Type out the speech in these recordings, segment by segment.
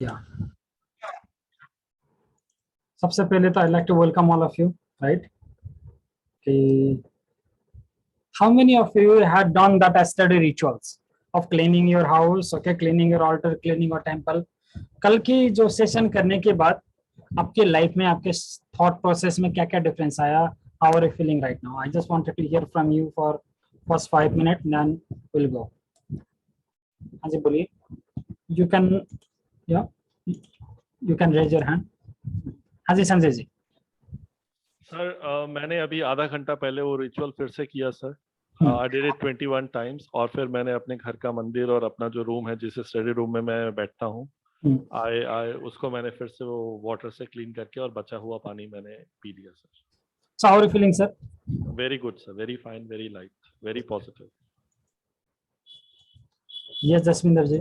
Yeah. सबसे पहले तो I like to welcome all of you, right? How many of you had done that yesterday rituals of cleaning your house, okay, cleaning your altar, cleaning your temple? कल की जो session करने के बाद आपके लाइफ में, आपके थॉट प्रोसेस में क्या क्या डिफरेंस आया? How are you feeling right now? I just wanted to hear from you for first 5 minute, then will go. हाँ जी, बोलिए. यू कैन, या you can raise your hand. हाँ जी, संजय जी. सर मैंने अभी आधा घंटा पहले वो रिचुअल फिर से किया sir. I did it 21 times. और फिर मैंने अपने घर का मंदिर और अपना जो रूम है, जिसे स्टडी रूम में मैं बैठता हूँ, उसको मैंने फिर से वो वाटर से क्लीन करके और बचा हुआ पानी मैंने पी लिया sir. So how are you feeling, sir? Very good sir, very fine, very light, very positive. Yes, Jasminder ji.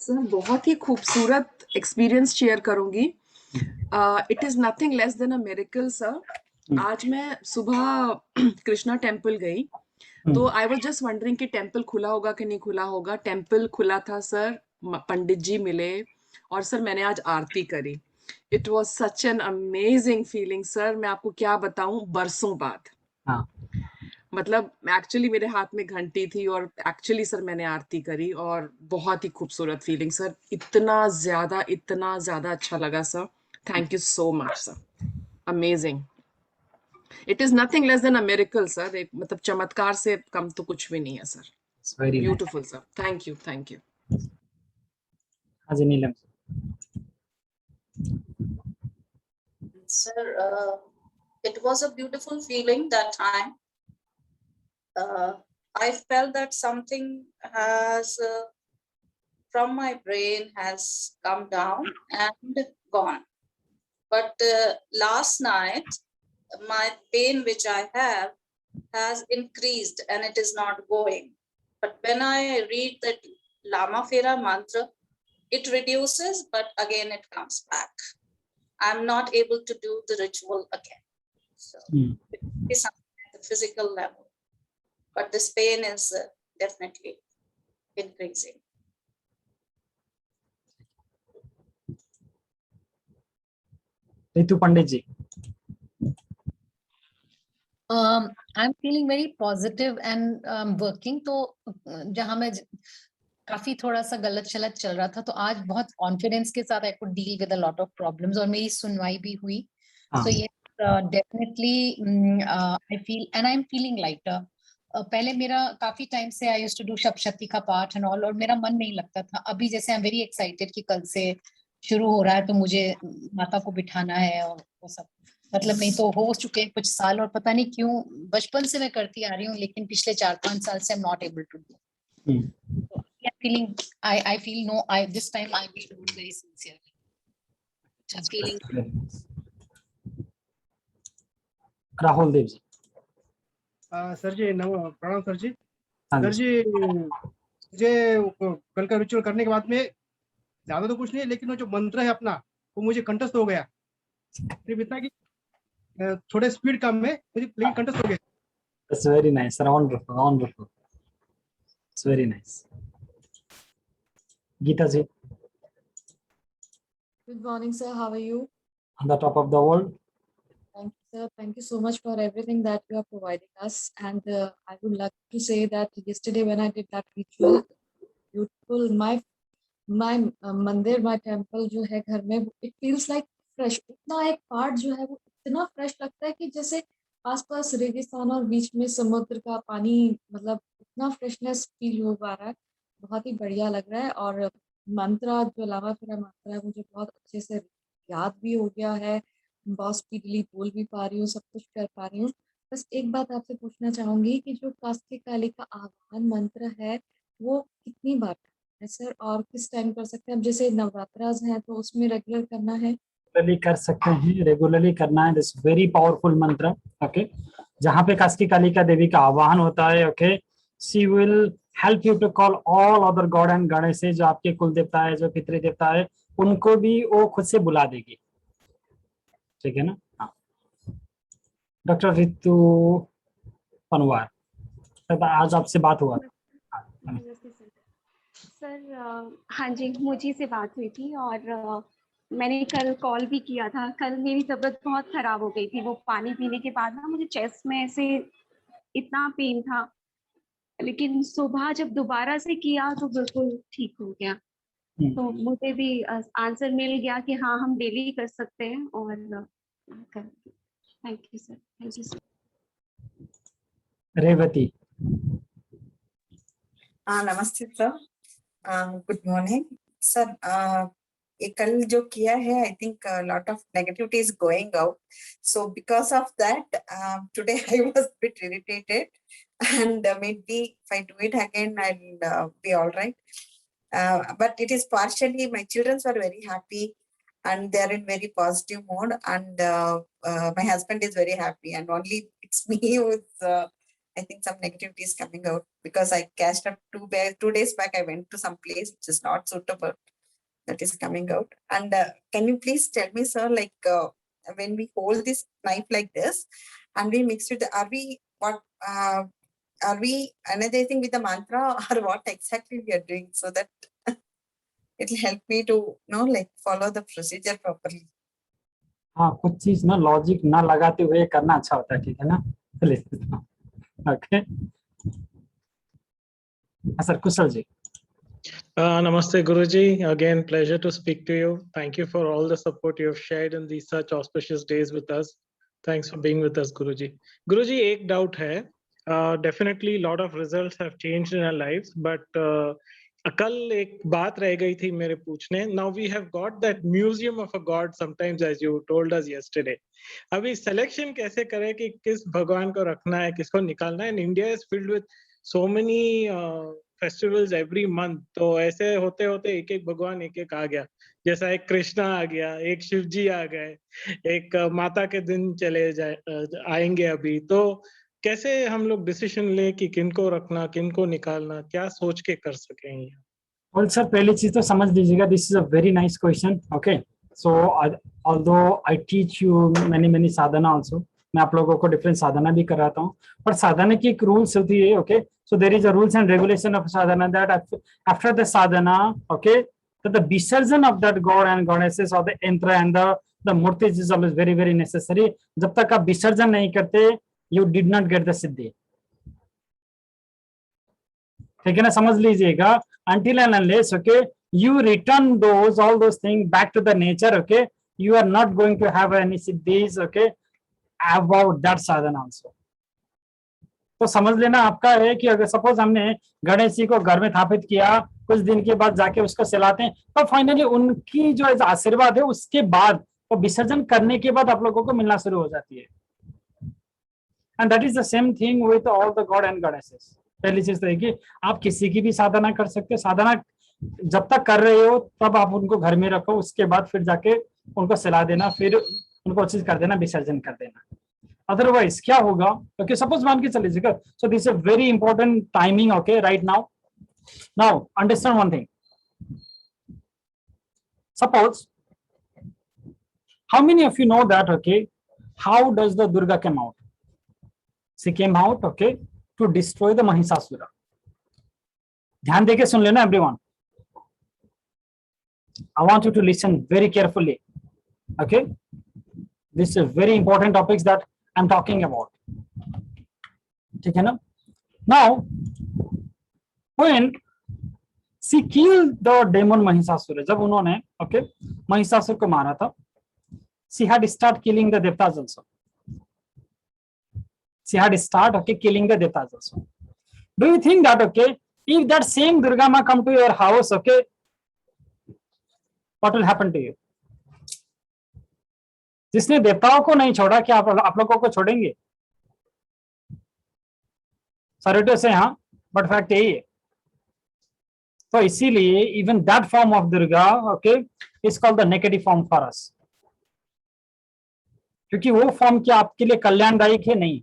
Sir बहुत ही खूबसूरत एक्सपीरियंस शेयर करूंगी. It is nothing less than a miracle sir. आज मैं सुबह Krishna temple गई, तो I was just wondering कि temple खुला होगा कि नहीं खुला होगा. टेम्पल खुला था सर, पंडित जी मिले और सर मैंने आज आरती करी. It was such an amazing feeling sir. मैं आपको क्या बताऊं, बरसों बाद. हाँ. मतलब एक्चुअली मेरे हाथ में घंटी थी और एक्चुअली सर मैंने आरती करी और बहुत ही खूबसूरत फीलिंग सर. इतना ज्यादा अच्छा लगा sir. Thank you so much sir. Amazing. It is nothing less than a miracle sir. एक मतलब चमत्कार से कम तो कुछ भी नहीं है sir. Beautiful sir. Thank you, thank you. हाँ जी, नीलम. Sir, it was a beautiful feeling that time. I felt that something has from my brain has come down and gone. But last night, my pain which I have has increased and it is not going. But when I read the Lama Fera mantra, it reduces, but again it comes back. I'm not able to do the ritual again. So it is something at the physical level. But this pain is definitely increasing. Ritu Pandit ji. I'm feeling very positive and working. तो जहाँ मैं काफी थोड़ा सा गलत शलत चल रहा था, तो आज बहुत कॉन्फिडेंस के साथ I could deal with a lot of problems और मेरी सुनवाई भी हुई. सो ये definitely I feel and I am feeling lighter. पहले मेरा काफी टाइम से I used to do Saptashati का पाठ एंड ऑल, और मेरा मन नहीं लगता था. अभी जैसे आई एम वेरी एक्साइटेड कि कल से शुरू हो रहा है, तो मुझे माता को बिठाना है और वो सब. मतलब नहीं तो हो चुके हैं कुछ साल, और पता नहीं क्यों बचपन से मैं करती आ रही हूँ, लेकिन पिछले 4-5 साल से I am not able to do. Feeling, I feel no, this time I will do it very sincerely. Just feeling. Rahul Dev ji. Sir जी प्रणाम सर जी. सर जी, मुझे कल का रिचुअल करने के बाद में ज्यादा तो कुछ नहीं, लेकिन वो जो मंत्र है अपना, वो मुझे कंठस्थ हो गया. सिर्फ इतना कि थोड़े स्पीड कम है मुझे, लेकिन कंठस्थ हो गया. That's very nice, wonderful, wonderful. It's very nice. Geeta ji. Good morning, sir. How are you? On the top of the world. Thank you, sir. Thank you so much for everything that you are providing us. And I would like to say that yesterday when I did that ritual, beautiful. My mandir, my temple जो है घर में, it feels like fresh. इतना एक part जो है वो इतना fresh लगता है कि जैसे आसपास रेगिस्तान और बीच में समुद्र का पानी, मतलब इतना फ्रेशनेस फील हो पा रहा है. बहुत ही बढ़िया लग रहा है. और मंत्र जो लामा फेरा मंत्र है मुझे बहुत अच्छे से याद भी हो गया है. बहुत स्पीडली बोल भी पा रही हूँ, सब कुछ कर पा रही हूँ. बस एक बात आपसे पूछना चाहूंगी कि जो कास्की काली का आह्वान मंत्र है वो कितनी बार है सर, और किस टाइम कर सकते हैं? अब जैसे नवरात्रास हैं तो उसमें रेगुलर करना है. रेगुलरली कर सकते हैं, रेगुलरली करना है. This very powerful mantra. Okay, जहाँ पे कास्की कालिका देवी का आह्वान होता है, okay, she will help you to call all other god and Ganesh, जो आपके कुल देवता है, जो पितृ देवता है, उनको भी वो खुद से बुला देगी. ठीक है ना? हाँ. डॉक्टर रितु पनवार, आज आपसे बात हुआ. सर हाँ जी, मुझी से बात हुई थी और मैंने कल कॉल भी किया था। कल मेरी तबीयत बहुत खराब हो गई थी, वो पानी पीने के बाद ना मुझे चेस्ट में ऐसे इतना पेन था, लेकिन सुबह जब दोबारा से किया तो बिल्कुल ठीक हो गया। तो मुझे भी आंसर मिल गया कि हाँ हम डेली कर सकते हैं और thank you sir, thank you sir. Revathi. नमस्ते सर, गुड मॉर्निंग सर। ये कल जो किया है, I think lot of negativity is going out, so because of that today I was bit irritated and maybe if I do it again I'll be all right, but it is partially my children were very happy and they are in very positive mode, and my husband is very happy, and only it's me who's I think some negativity is coming out because I cashed up 2 days back. I went to some place which is not suitable. That is coming out. And can you please tell me, sir, like when we hold this knife like this and we mix it, are we energizing with the mantra or what exactly we are doing, so that it will help me to like follow the procedure properly? हाँ, कुछ चीज ना logic ना लगाते हुए करना अच्छा होता है, ठीक है ना? Okay sir, Kusal ji. Namaste Guruji, again pleasure to speak to you. Thank you for all the support you have shared in these such auspicious days with us. Thanks for being with us, Guruji. Guruji, एक doubt है. Definitely lot of results have changed in our lives, but कल एक बात रह गई थी मेरे पूछने. Now we have got that museum of a god sometimes, as you told us yesterday. अभी selection कैसे करें कि किस भगवान को रखना है, किसको निकालना है? And India is filled with so many festivals every month, तो ऐसे होते होते एक एक भगवान एक एक आ गया. जैसा एक कृष्णा आ गया, एक शिव जी आ गए, एक माता के दिन चले आएंगे अभी. तो कैसे हम लोग डिसीजन ले कि किनको रखना, किनको निकालना, क्या सोच के कर सकेंगे? और सर पहली चीज तो समझ लीजिएगा, this is a very nice question. Okay, so although I teach you many Sadhana also, मैं आप लोगों को डिफरेंट साधना भी कराता हूँ, पर साधना की एक रूल्स होती है. Okay, so there is a rules and regulation of sadhana that after the sadhana, okay, that the visarjan of that god and goddesses or the yantra and the murtis is always very necessary. जब तक आप विसर्जन नहीं करते, you did not get the siddhi. ठीक है ना, समझ लीजिएगा. until and unless, okay, you return all those things back to the nature, okay, you are not going to have any siddhis, okay, about that sadhana also. तो समझ लेना आपका है कि अगर सपोज हमने गणेश जी को घर में स्थापित किया, कुछ दिन के बाद जाके उसको सिलाते हैं, तो फाइनली उनकी जो आशीर्वाद है उसके बाद वो विसर्जन करने के बाद आप लोगों को मिलना शुरू हो जाती है. And that is the same thing with all the God and goddesses. पहली चीज तो है कि आप किसी की भी साधना कर सकते हो. साधना जब तक कर रहे हो तब आप उनको घर में रखो, उसके बाद फिर जाके उनको सिला देना, फिर उनको चीज कर देना, विसर्जन कर देना. अदरवाइज क्या होगा, ओके, सपोज मान के चलिएगा. So this is very important timing, okay, right now understand one thing. Suppose how many of you know that, okay, how does the Durga came out? She came out, okay, to destroy the Mahishasur. ध्यान देके सुन लेना everyone. I want you to listen very carefully, okay? This is very important topics that I'm talking about. ठीक है ना? Now, when she killed the demon Mahishasura, जब उन्होंने, okay, Mahishasura को मारा था, she had start killing the devtas also. She had start, okay, killing the devtas also. Do you think that, okay, if that same Durga Ma come to your house, okay, what will happen to you? जिसने देवताओं को नहीं छोड़ा, क्या आप लोगों को छोड़ेंगे? सॉरी टू से, हाँ, बट फैक्ट यही है. तो इसीलिए even that form of Durga, okay, is called the negative form for us. क्योंकि वो फॉर्म क्या आपके लिए कल्याणदायक है? नहीं,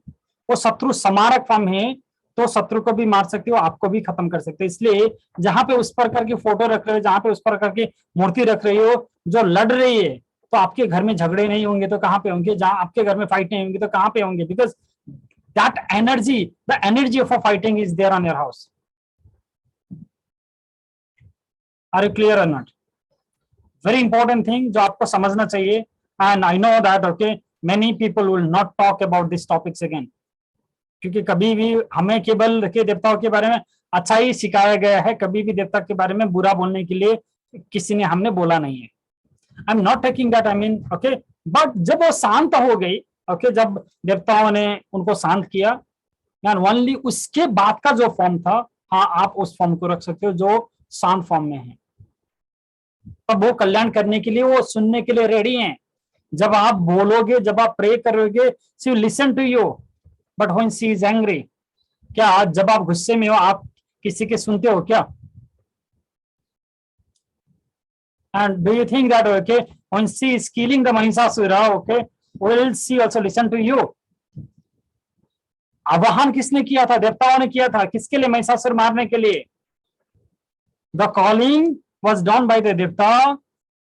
वो शत्रु समारक फॉर्म है. तो शत्रु को भी मार सकते हो, आपको भी खत्म कर सकते हो. इसलिए जहां पे उस प्रकार की फोटो रख रहे हो, जहां पे उस प्रकार की मूर्ति रख रही हो जो लड़ रही है, तो आपके घर में झगड़े नहीं होंगे तो कहां पे होंगे? जहां आपके घर में फाइट नहीं होंगे तो कहां पे होंगे? Because that energy, the energy of a fighting is there on your house. Are you clear और नॉट? वेरी इंपॉर्टेंट थिंग जो आपको समझना चाहिए, and I know that okay many people will not talk about this topics again, क्योंकि कभी भी हमें केवल के देवताओं के बारे में अच्छा ही सिखाया गया है, कभी भी देवता के बारे में बुरा बोलने के लिए किसी ने हमने बोला नहीं है। आई am not taking that, I mean okay, but जब वो शांत हो गई, ओके, जब देवताओं ने उनको शांत किया, एंड ओनली उसके बाद का जो फॉर्म था, हाँ आप उस फॉर्म को रख सकते हो जो शांत फॉर्म में है। तब वो कल्याण करने के लिए, वो सुनने के लिए रेडी हैं। जब आप बोलोगे, जब आप प्रे करोगे, she will listen to you, but when she is angry, क्या जब आप गुस्से में हो आप किसी के सुनते हो क्या? And do you think that okay when she is killing the Mahishasura, okay, will she also listen to you? आवाहन किसने किया था? देवताओं ने किया था। किसके लिए? महिषासुर मारने के लिए। The calling was done by the devta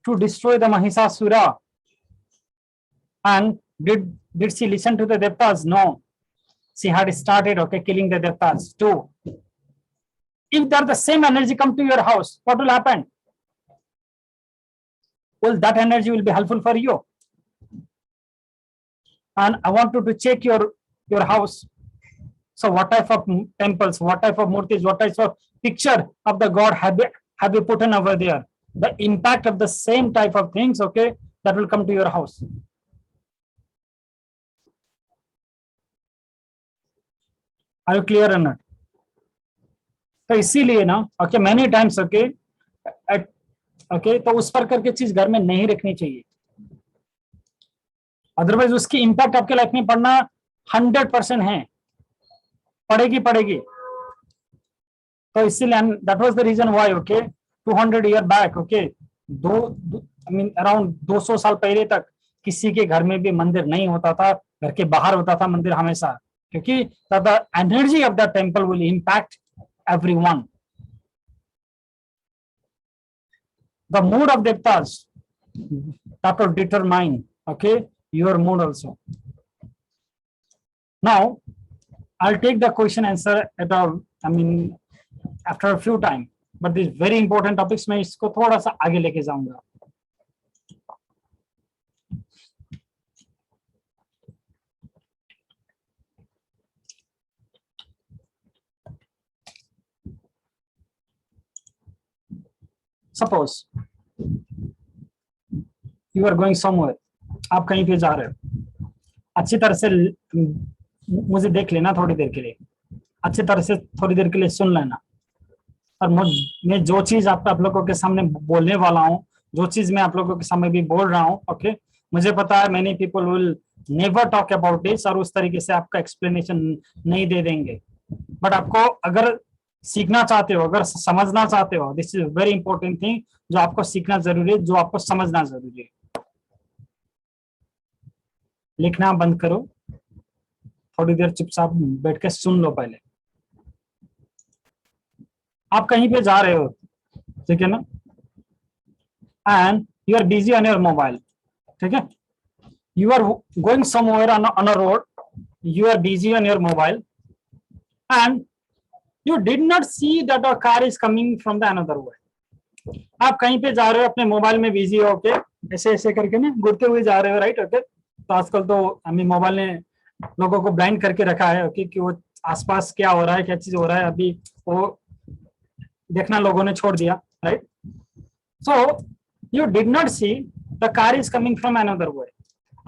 to destroy the Mahishasura. And did she listen to the devtas? No. She had started okay killing the devtas too. If there the same energy come to your house, what will happen? Well, that energy will be helpful for you. And I want you to check your house. So what type of temples, what type of murtis, what type of picture of the god have you put in over there? The impact of the same type of things, okay, that will come to your house. Are you clear or not? तो इसीलिए ना okay many times okay okay तो उस पर करके चीज घर में नहीं रखनी चाहिए, अदरवाइज उसकी इंपैक्ट आपके लाइफ में पड़ना 100% है, पड़ेगी। तो इसीलिए that was the reason why okay 200 year back okay I mean around 200 साल पहले तक किसी के घर में भी मंदिर नहीं होता था, घर के बाहर होता था मंदिर हमेशा, क्योंकि the energy of the temple will impact everyone. The mood of devtas that will determine okay your mood also. Now I'll take the question answer at a I mean after a few time, but this very important topics मैं इसको थोड़ा सा आगे लेके जाऊंगा। Suppose you are going somewhere, आप कहीं पे जा रहे हो, अच्छी तरह से मुझे देख लेना थोड़ी देर के लिए, अच्छी तरह से थोड़ी देर के लिए सुन लेना, और मैं जो चीज आप लोगों के सामने बोलने वाला हूँ, जो चीज मैं आप लोगों के सामने भी बोल रहा हूँ ओके, मुझे पता है many people will never talk about this, और उस तरीके से आपका एक्सप्लेनेशन नहीं दे देंगे, बट आपको अगर सीखना चाहते हो, अगर समझना चाहते हो, this is very important thing, जो आपको सीखना जरूरी है, जो आपको समझना जरूरी है। लिखना बंद करो, थोड़ी देर चुपचाप बैठ के सुन लो पहले। आप कहीं पे जा रहे हो, ठीक है ना, and you are busy on your mobile, ठीक है, you are going somewhere on a road, you are busy on your mobile and you did not see that a car is coming from the another way. आप कहीं पे जा रहे हो, अपने mobile में बिजी हो के ऐसे ऐसे करके ना घूरते हुए जा रहे हो, राइट ओके। तो आजकल तो हमें मोबाइल ने लोगों को ब्लाइंड करके रखा है ओके, कि वो आसपास क्या हो रहा है, क्या चीज हो रहा है, अभी वो देखना लोगों ने छोड़ दिया, right. So you did not see the car is coming from another way,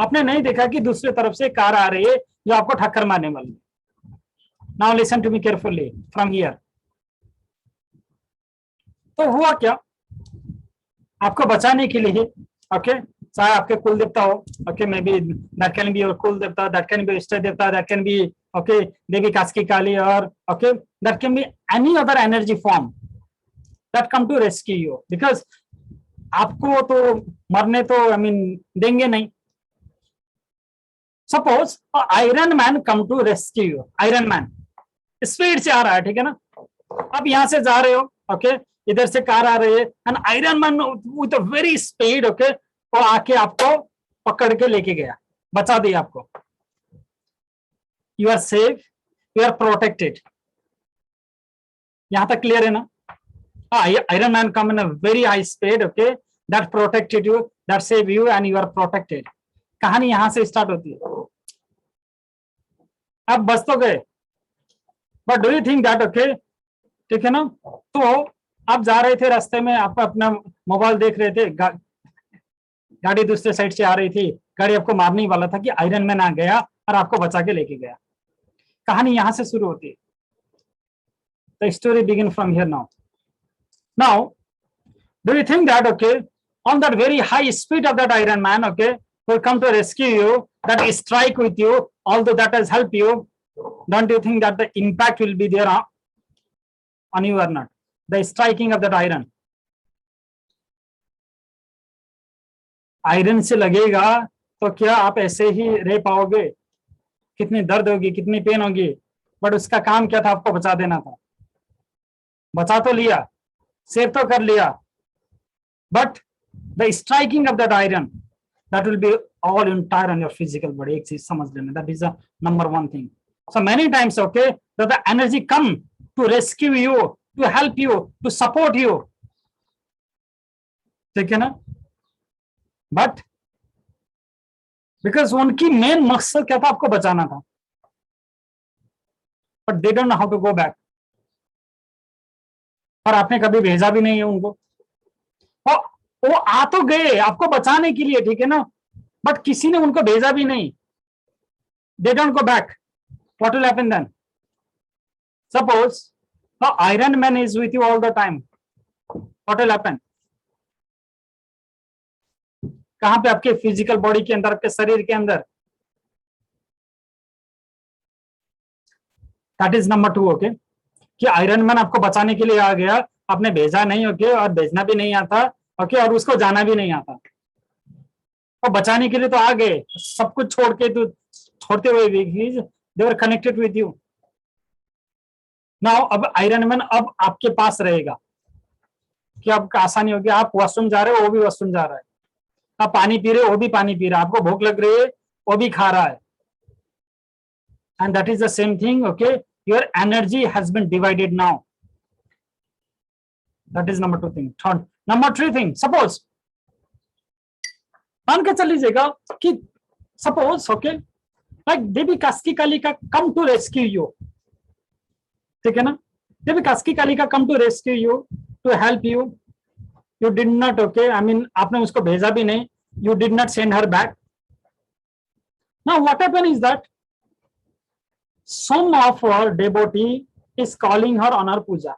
आपने नहीं देखा कि दूसरी तरफ से कार आ रही है जो आपको ठक्कर मारने वाली है। Now listen to me carefully from here. तो हुआ क्या, आपको बचाने के लिए ओके, चाहे आपके कुल देवता हो okay, may be that can be your कुल देवता, दैट कैन बी इष्ट देवता, that can be okay Devi Kaski Kali, और okay that can be any other energy form that come to rescue you, because आपको तो मरने तो आई मीन देंगे नहीं। Suppose Iron Man come to rescue you, Iron Man speed से आ रहा है, ठीक है ना, अब यहां से जा रहे हो ओके, इधर से कार आ रही है and iron man with a very speed okay, वो आके आपको पकड़ के लेके गया, बचा दिया आपको, you are safe, you are protected. यहां तक क्लियर है ना? Iron Man come in a very high speed, okay, that protected you, that save you, and you are protected. कहानी यहां से स्टार्ट होती है. अब बच तो गए, but do you think that okay, ठीक है ना. तो आप जा रहे थे रास्ते में, आप अपना मोबाइल देख रहे थे, गाड़ी दूसरे साइड से आ रही थी, गाड़ी आपको मारने वाला था कि आयरन मैन आ गया और आपको बचा के लेके गया. कहानी यहां से शुरू होती है. The story begin from here now. Now, do you think that, okay, on that very high speed of that Iron Man, okay, will come to rescue you, that strike with you, although that has helped you, don't you think that the impact will be there on you or not? The striking of that iron. Iron से लगेगा तो क्या आप ऐसे ही रह पाओगे? कितनी दर्द होगी, कितनी पेन होगी, बट उसका काम क्या था? आपको बचा देना था. बचा तो लिया, सेव तो कर लिया, but the striking of that iron, that will be all entire on your physical body. एक चीज समझ लेना, that is the number one thing. So many times, okay, that the energy come to rescue you, to help you, to support you, ठीक है ना. But because उनकी main मकसद क्या था? आपको बचाना था. But they don't know how to go back. और आपने कभी भेजा भी नहीं है उनको. वो आ तो गए आपको बचाने के लिए, ठीक है ना, बट किसी ने उनको भेजा भी नहीं. They don't go back. What will happen then? Suppose the Iron Man is with you all the time. What will happen? कहां पे? आपके फिजिकल बॉडी के अंदर, आपके शरीर के अंदर. That is number two. Okay, कि आयरन मैन आपको बचाने के लिए आ गया, आपने भेजा नहीं, ओके, और भेजना भी नहीं आता, ओके, और उसको जाना भी नहीं आता. और बचाने के लिए तो आ गए, सब कुछ छोड़ के, तो छोड़ते हुए भी they were connected with you. Now अब आयरन मैन अब आपके पास रहेगा कि आपका आसानी होगी. आप वॉशरूम जा रहे हो, वो भी वॉशरूम जा रहा है. आप पानी पी रहे हो, वो भी पानी पी रहा है. आपको भूख लग रही है, वो भी खा रहा है. And that is the same thing. Okay, your energy has been divided now. That is number two thing. Third, number three thing, suppose मान के चल लीजिएगा कि suppose, okay, like Devi Kaski Kalika come to rescue you, ठीक है ना. देवी Kaski Kalika come to rescue you, to help you. You did not, okay, I mean आपने उसको भेजा भी नहीं. You did not send her back. Now what happened is that some of our devotee is calling her on her puja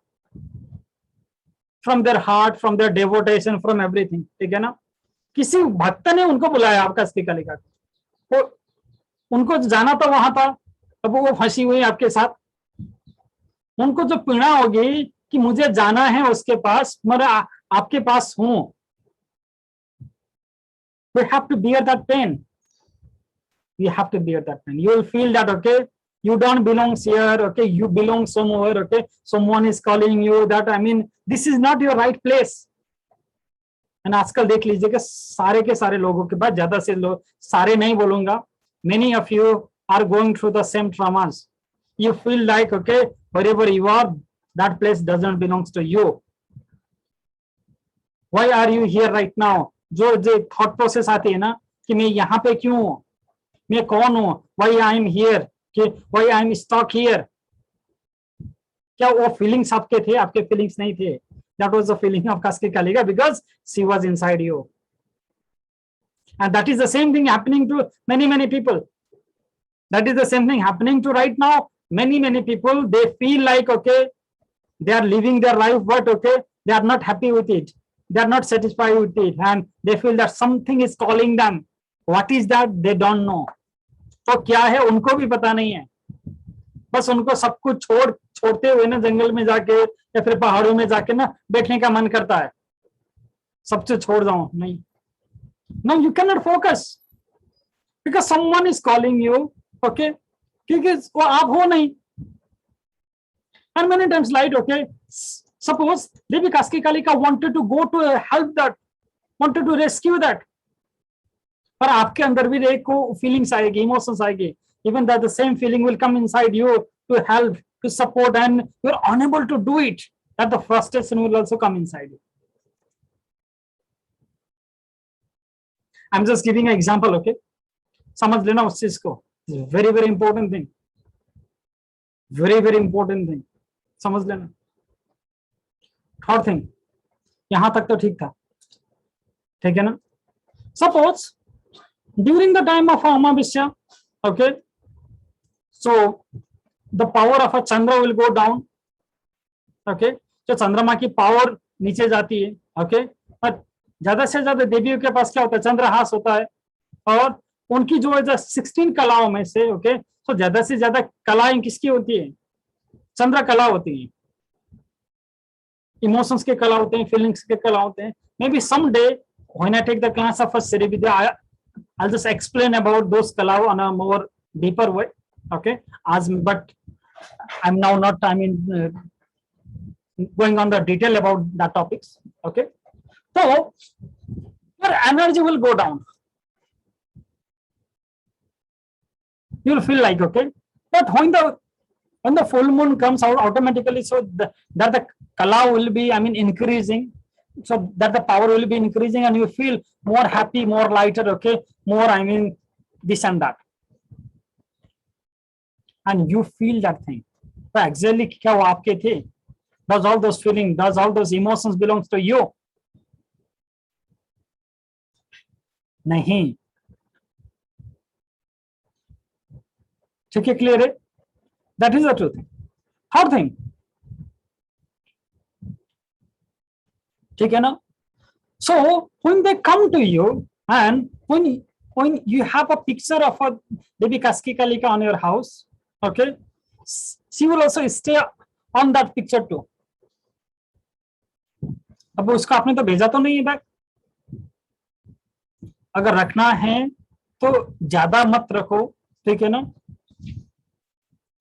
from their heart, from their devotion, from everything, ठीक है ना. किसी भक्त ने उनको बुलाया आपका कास्की कालिका, तो उनको जाना तो वहां था, अब वो फंसी हुई आपके साथ. उनको जो पीड़ा होगी कि मुझे जाना है उसके पास, मैं आपके पास हूं. We have to bear that pain. We have to bear that pain. You will feel that, okay, you don't belong here, okay, you belong somewhere, okay, someone is calling you, that I mean this is not your right place. And आजकल देख लीजिए कि सारे के सारे लोगों के पास, ज्यादा से लोग, सारे नहीं बोलूंगा, many of you are going through the same traumas. You feel like, okay, wherever you are, that place doesn't belongs to you. Why are you here right now? जो thought process आती है ना कि मैं यहाँ पे क्यों हूँ, मैं कौन हूँ, why I am here, why I am stuck here. क्या वो फीलिंग्स आपके थे? आपके फीलिंग्स नहीं थे. That was the feeling of Kaski Kalika because she was inside you. And that is the same thing happening to many people. That is the same thing happening to right now. Many people, they feel like, okay, they are living their life, but okay, they are not happy with it. They are not satisfied with it, and they feel that something is calling them. What is that? They don't know. तो क्या है उनको भी पता नहीं है. बस उनको सब कुछ छोड़ते हुए ना जंगल में जाके या फिर पहाड़ों में जाके ना बैठने का मन करता है. सब कुछ छोड़ जाऊं, नहीं. No, you cannot focus because someone is calling you, okay, क्योंकि वो आप हो नहीं. And many times like, okay, suppose Devi Kaski Kalika wanted to go to help that, wanted to rescue that. पर आपके अंदर भी एक को फीलिंग्स आएगी, इमोशंस आएगी. Even that the same feeling will come inside you to help, to support, and you're unable to do it. that the frustration will also come inside you. I'm just giving an example, okay? समझ लेना उस चीज को. Very very important thing. Very very important thing. समझ लेना. Third thing, यहाँ तक तो ठीक था, ठीक है ना? Suppose during the time of Amavasya, okay, so the power of a Chandra will go down, okay, तो चंद्रमा की पावर नीचे जाती है, okay, पर ज्यादा से ज्यादा देवियों के पास क्या होता है, चंद्रहास होता है, और उनकी जो है 16 कलाओं में से, ओके, तो ज्यादा से ज्यादा कलाएं किसकी होती है, चंद्र कला होती है, इमोशंस के कला होते हैं, फीलिंग्स के कला होते हैं. Maybe someday when I take the class of Sri Vidya, I'll just explain about those kala on a more deeper way, okay, but I'm now not, I mean, going on the detail about that topics, okay. So your energy will go down, you'll feel like, okay, but when the full moon comes out automatically, so that the kala will be, I mean, increasing, so that the power will be increasing, and you feel more happy, more lighter, okay, more, I mean, this and that, and you feel that thing. So exactly क्या वो आपके थे? Does all those feelings, does all those emotions belongs to you? नहीं. ठीक है, clear है? That is the truth. Third thing, ठीक है ना? So when they come to you, and when you have a picture of a Devi Kaski Kalika on your house, okay, she will also stay on that picture too. अब उसको आपने तो भेजा तो नहीं है बैग. अगर रखना है तो ज्यादा मत रखो, ठीक है ना?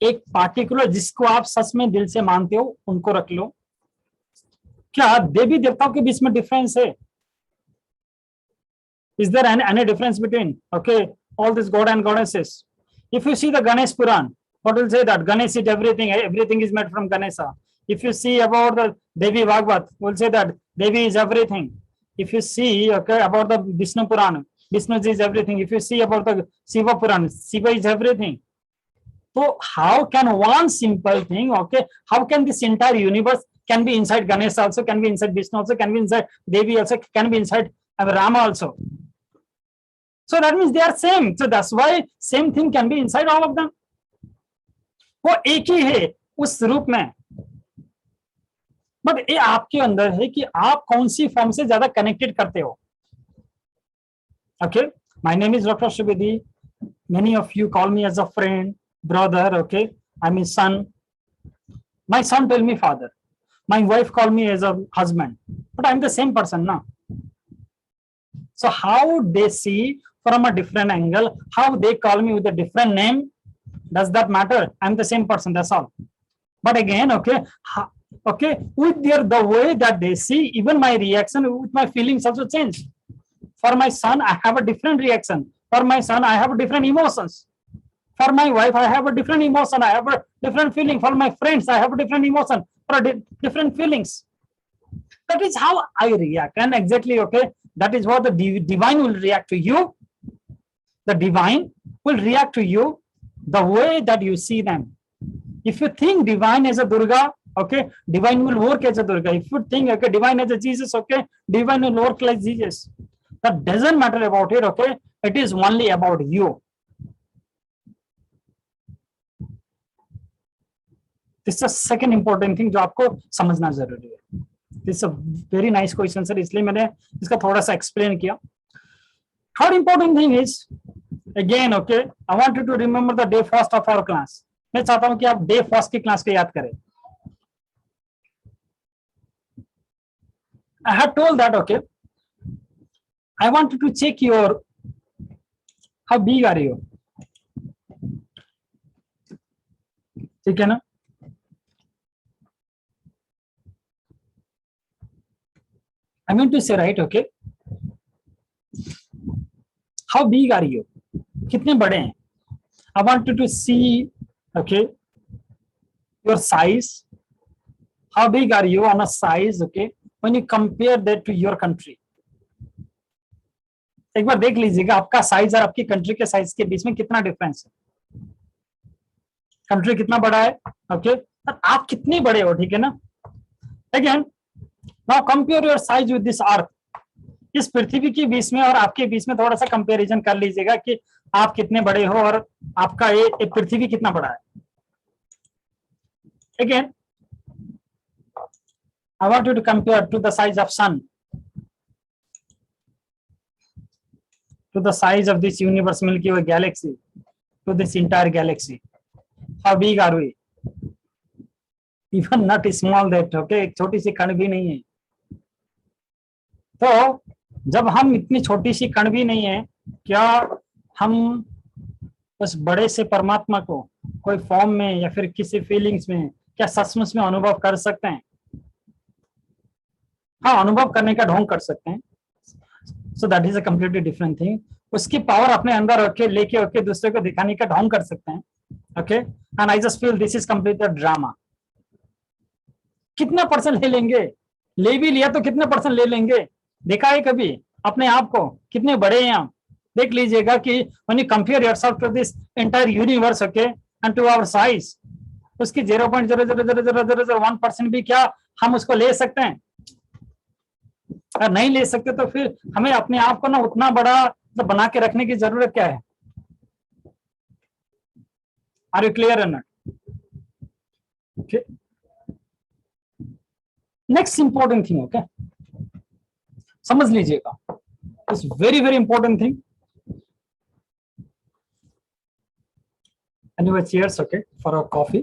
एक पार्टिकुलर जिसको आप सच में दिल से मानते हो उनको रख लो. क्या देवी देवताओं के बीच में डिफरेंस है? Is there any difference between, okay, all these god and goddesses? If you see the Ganesh Puran, what will say that Ganesh is everything, everything is made from Ganesha. If you see about the Devi Bhagavad, will say that Devi is everything. If you see, okay, about the Vishnu Puran, Vishnu is everything. If you see about the Shiva Puran, Shiva is everything. So how can one simple thing, okay, how can this entire universe can be inside Ganesha also, can be inside Vishnu also, can be inside Devi also, can be inside Rama also? So that means they are same. So that's why same thing can be inside all of them. वो एक ही है उस रूप में, but ये आपके अंदर है कि आप कौन सी फॉर्म से ज्यादा कनेक्टेड करते हो. Okay, my name is Dr. Subidhi. Many of you call me as a friend, brother, okay, I mean son. My son tell me father. My wife call me as a husband, but I'm the same person now. So how they see from a different angle, how they call me with a different name, does that matter? I'm the same person, that's all. But again, okay, okay, with the way that they see, even my reaction, with my feelings also change. For my son, I have a different reaction. For my son, I have different emotions. For my wife, I have a different emotion. I have a different feeling. For my friends, I have a different emotion. For different feelings. That is how I react. And exactly, okay, that is what the divine will react to you. The divine will react to you the way that you see them. If you think divine as a Durga, okay, divine will work as a Durga. If you think, okay, divine as a Jesus, okay, divine will work like Jesus. That doesn't matter about it, okay, it is only about you. This is the second important thing जो आपको समझना जरूरी है. This is a very nice question, sir. इसलिए मैंने इसका थोड़ा सा explain किया. Third important thing is, again, okay, I want you to remember the day first of our class. मैं चाहता हूं कि आप day first की क्लास को याद करें. I had told that, okay, I wanted to check your, how big are you? ठीक है ना? I mean to say, right, okay, how big are you? कितने बड़े हैं? I want you to see, okay, your size, How big are you on a size, okay, when you compare that to your country? एक बार देख लीजिएगा आपका size और आपकी country के साइज के बीच में कितना डिफरेंस है। कंट्री कितना बड़ा है, ओके, और आप कितने बड़े हो, ठीक है ना। Again now compare your size with this earth. इस पृथ्वी के बीच में और आपके बीच में थोड़ा सा कंपैरिजन कर लीजिएगा कि आप कितने बड़े हो और आपका ये पृथ्वी कितना बड़ा है। Again I want you to compare to the size of sun, to the size of this universe, Milky Way galaxy, to this entire galaxy. How big are we? Even not small that, okay, एक छोटी सी कण भी नहीं है। तो जब हम इतनी छोटी सी कण भी नहीं है, क्या हम उस बड़े से परमात्मा को कोई फॉर्म में या फिर किसी फीलिंग्स में क्या सचमुच में अनुभव कर सकते हैं? हाँ, अनुभव करने का ढोंग कर सकते हैं। So that is a completely different thing. उसकी पावर अपने अंदर रख के लेके ओके दूसरे को दिखाने का ढोंग कर सकते हैं, okay. And I just feel this is complete drama. कितना परसेंट ले लेंगे? ले भी लिया तो कितने परसेंट ले लेंगे? देखा है कभी अपने आप को कितने बड़े हैं आप? देख लीजिएगा कि when you compare yourself to this entire universe, okay, and to our size, उसकी 0.0000001% भी क्या हम उसको ले सकते हैं? अगर नहीं ले सकते तो फिर हमें अपने आप को ना उतना बड़ा तो बना के रखने की जरूरत क्या है? आर यू क्लियर और not? Okay, next important thing, okay, समझ लीजिएगा, it's very very important thing. Anyway, cheers, okay, for our coffee.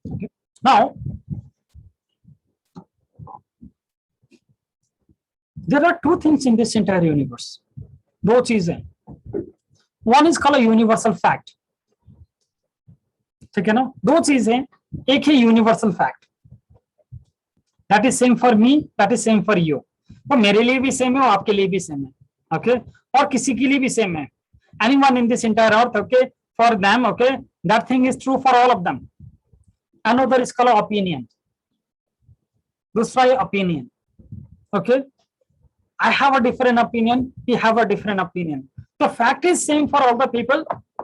Okay. Now, there are two things in this entire universe. दो चीजें, one is called a universal fact. ठीक है ना? दो चीजें, एक है universal fact. That is same for me, that is same for you. वो मेरे लिए भी सेम है और आपके लिए भी सेम है, okay? और किसी के लिए भी सेम है। Anyone in this entire earth, okay? For them, okay, that thing is true for all of them. Another is called opinion. दूसरा है opinion, okay. I have a different opinion, we have a different opinion. The fact is same for all the people.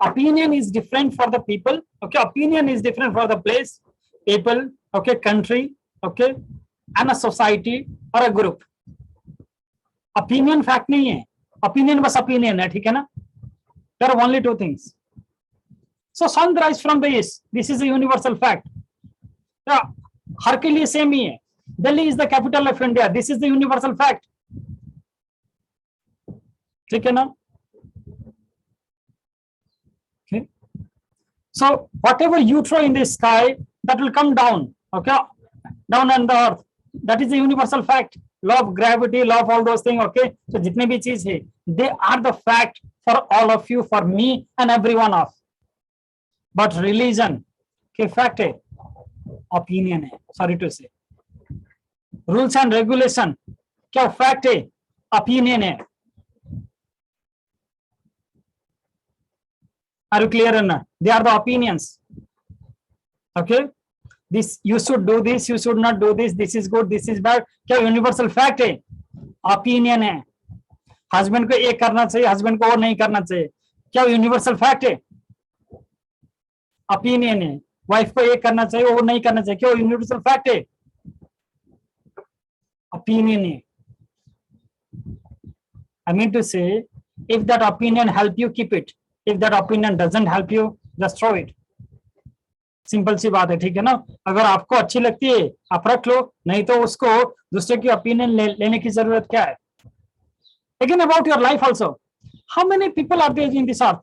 Opinion is different for the people, okay. Opinion is different for the place, people, okay, country, okay, and a society or a group. Opinion fact नहीं है, opinion बस opinion है, ठीक है ना? There are only two things. So sun rise from the east, this is a universal fact. हर के लिए same ही है। Delhi is the capital of India, this is the universal fact. ठीक है ना? Okay. So whatever you throw in the sky, that will come down, okay, down on the earth. That is the universal fact. Law of gravity, law of all those things, okay. So जितने भी चीज है, they are the fact for all of you, for me and everyone else. But religion के fact है, opinion है, sorry to say. Rules and regulation क्या fact है, opinion है. Are you clear or not? They are the opinions. Okay. This you should do this, you should not do this. This is good, this is bad. क्या universal fact है? Opinion है. Husband को ये करना चाहिए, husband को वो नहीं करना चाहिए. क्या universal fact है? Opinion है. Wife को ये करना चाहिए, वो नहीं करना चाहिए. क्या universal fact है? Opinion है. I mean to say, if that opinion help you, keep it. If that opinion doesn't help you, just throw it. Simple सी बात है, ठीक है ना? अगर आपको अच्छी लगती है आप रख लो, नहीं तो उसको दूसरे की ओपिनियन लेने की जरूरत क्या है? Again about your life also. How many people are there in this earth?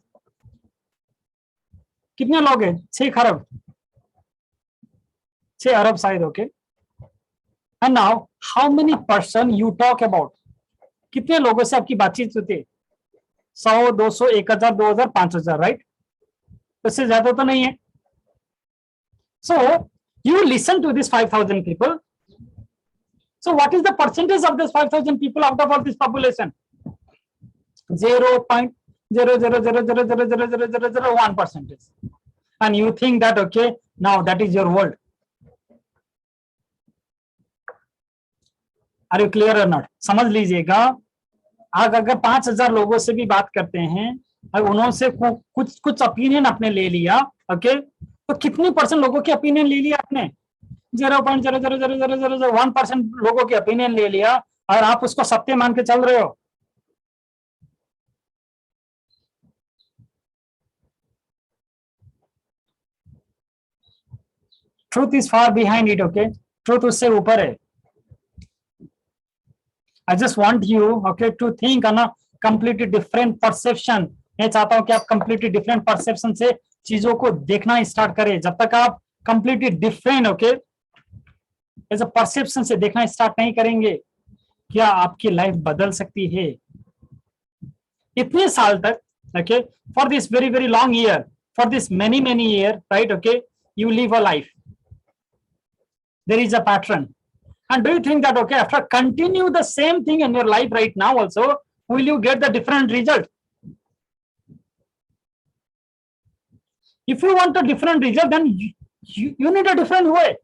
कितने लोग हैं? 6 खरब, 6 अरब शायद, okay. And now how many person you talk about? कितने लोगों से आपकी बातचीत होती है? 100, 200, 1000, 2000, 5000, राइट? उससे ज्यादा तो नहीं है। So you listen to these 5000 people. So what is the percentage of this 5000 people out of all this population? 0.000000001%. And you think that, okay, now that is your world. Are you clear और not? समझ लीजिएगा, आप अगर 5,000 लोगों से भी बात करते हैं और उन्होंने कुछ कुछ ओपिनियन आपने ले लिया, ओके, तो कितनी % लोगों के ओपिनियन ले लिया आपने? 0.0000001% लोगों के ओपिनियन ले लिया और आप उसको सत्य मान के चल रहे हो। Truth is far behind it, okay, truth उससे ऊपर है। I just want you, okay, to think on a completely different perception. मैं चाहता हूं कि आप completely different perception से चीजों को देखना स्टार्ट करें। जब तक आप completely different, okay, as a perception से देखना स्टार्ट नहीं करेंगे, क्या आपकी लाइफ बदल सकती है? इतने साल तक, okay, for this very very long year, for this many year, right, okay, you live a life. There is a pattern. And do you think that, okay, after continue the same thing in your life right now also, will you get the different result? If you want a different result, then you need a different way.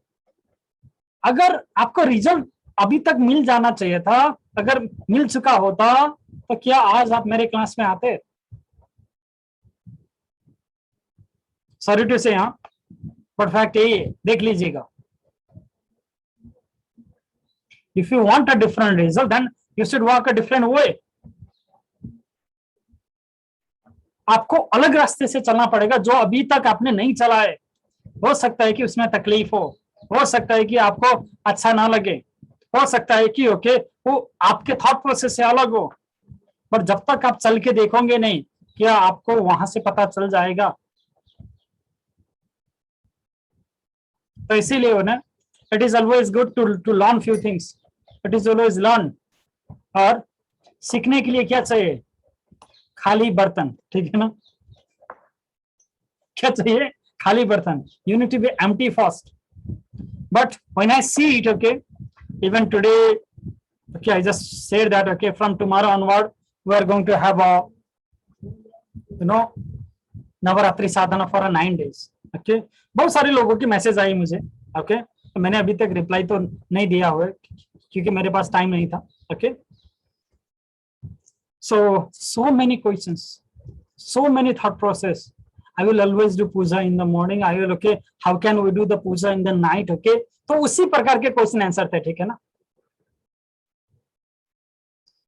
अगर आपको result अभी तक मिल जाना चाहिए था, अगर मिल चुका होता, तो क्या आज आप मेरे क्लास में आते? सॉरी टू से, हाँ, बट फैक्ट यही है, देख लीजिएगा। If you want a different result, then you should walk a different way. आपको अलग रास्ते से चलना पड़ेगा जो अभी तक आपने नहीं चला है। हो सकता है कि उसमें तकलीफ हो सकता है कि आपको अच्छा ना लगे, हो सकता है कि ओके वो आपके थॉट प्रोसेस से अलग हो, पर जब तक आप चल के देखोगे नहीं, क्या आपको वहां से पता चल जाएगा? तो इसीलिए ना, it is always good to learn few things. It is always learn. और सीखने के लिए क्या चाहिए? खाली बर्तन, ठीक है ना? क्या चाहिए? खाली बर्तन. You need to be empty first. But when I see it, okay, even today, okay, I just said that, okay, from tomorrow onward, we are going to have a, you know, Navratri Sadhana for 9 days. Okay, बहुत सारे लोगों की message आई मुझे, okay, मैंने अभी तक reply तो नहीं दिया हुआ क्योंकि मेरे पास टाइम नहीं था, okay. So many questions, so many thought process. I will always do puja in the morning. I will, okay, how can we do the puja in the night, okay. तो उसी प्रकार के क्वेश्चन आंसर थे, ठीक है ना.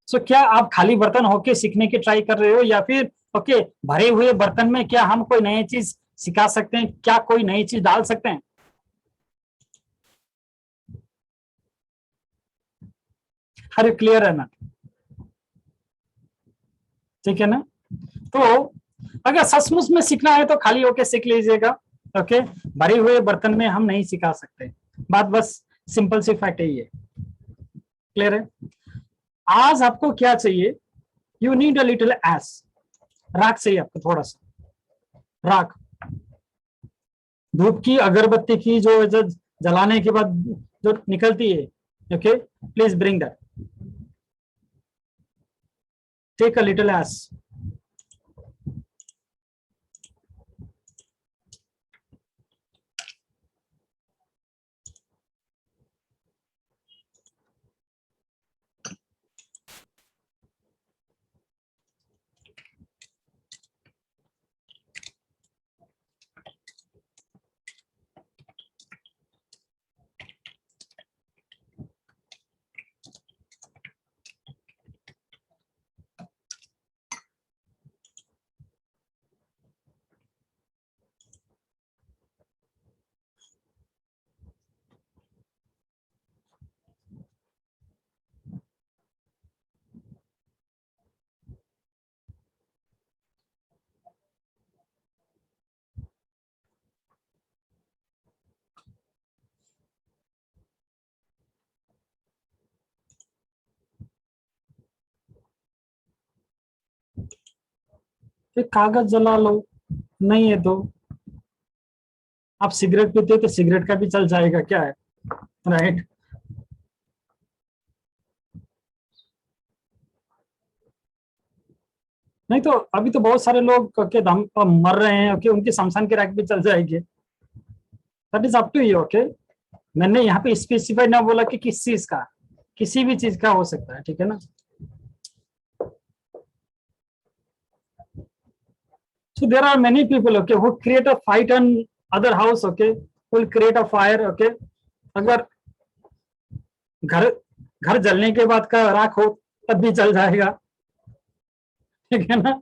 So क्या आप खाली बर्तन होके सीखने की ट्राई कर रहे हो, या फिर ओके भरे हुए बर्तन में क्या हम कोई नई चीज सिखा सकते हैं, क्या कोई नई चीज डाल सकते हैं? हर क्लियर है ना, ठीक है ना. तो अगर सचमुच में सीखना है तो खाली होके सीख लीजिएगा, ओके. भरे हुए बर्तन में हम नहीं सिखा सकते, बात बस सिंपल सी फैक्ट यही है. क्लियर है. आज आपको क्या चाहिए? You need a little S, राख चाहिए आपको, थोड़ा सा राख. धूप की, अगरबत्ती की जो जलाने के बाद जो निकलती है, okay, please bring that. Take a little ash. कागज जला लो, नहीं है तो आप सिगरेट पीते हो तो सिगरेट का भी चल जाएगा, क्या है, राइट. नहीं तो अभी तो बहुत सारे लोग के दम पर मर रहे हैं, ओके, उनकी शमशान की राख भी चल जाएगी. That is up to you, okay. मैंने यहाँ पे स्पेसिफाई ना बोला कि किस चीज का, किसी भी चीज का हो सकता है, ठीक है ना। So there are many people, okay, who create a fight on other house, okay, who will create a fire, okay. अगर घर घर जलने के बाद का राख हो तब भी जल जाएगा, ठीक है ना।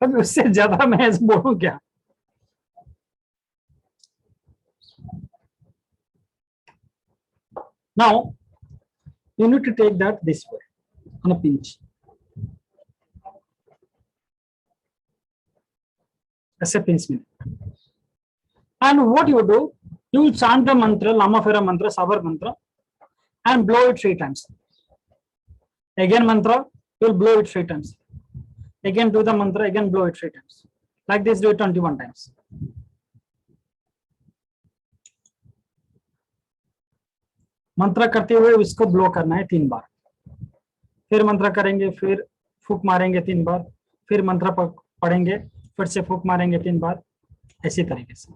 अब उससे ज्यादा मैं ऐसे बोलूं क्या। Now you need to take that this way on a pinch. ऐसे pinch में, and what you do, you will chant the mantra, Lamafera mantra, Sabar mantra, and blow it 3 times. Again mantra, you will blow it 3 times. Again do the mantra, again blow it 3 times. Like this, do it 21 times. मंत्र करते हुए इसको blow करना है 3 बार, फिर मंत्र करेंगे, फिर फूक मारेंगे 3 बार, फिर मंत्र पढ़ेंगे, फिर से फूक मारेंगे 3 बार, इसी तरीके से।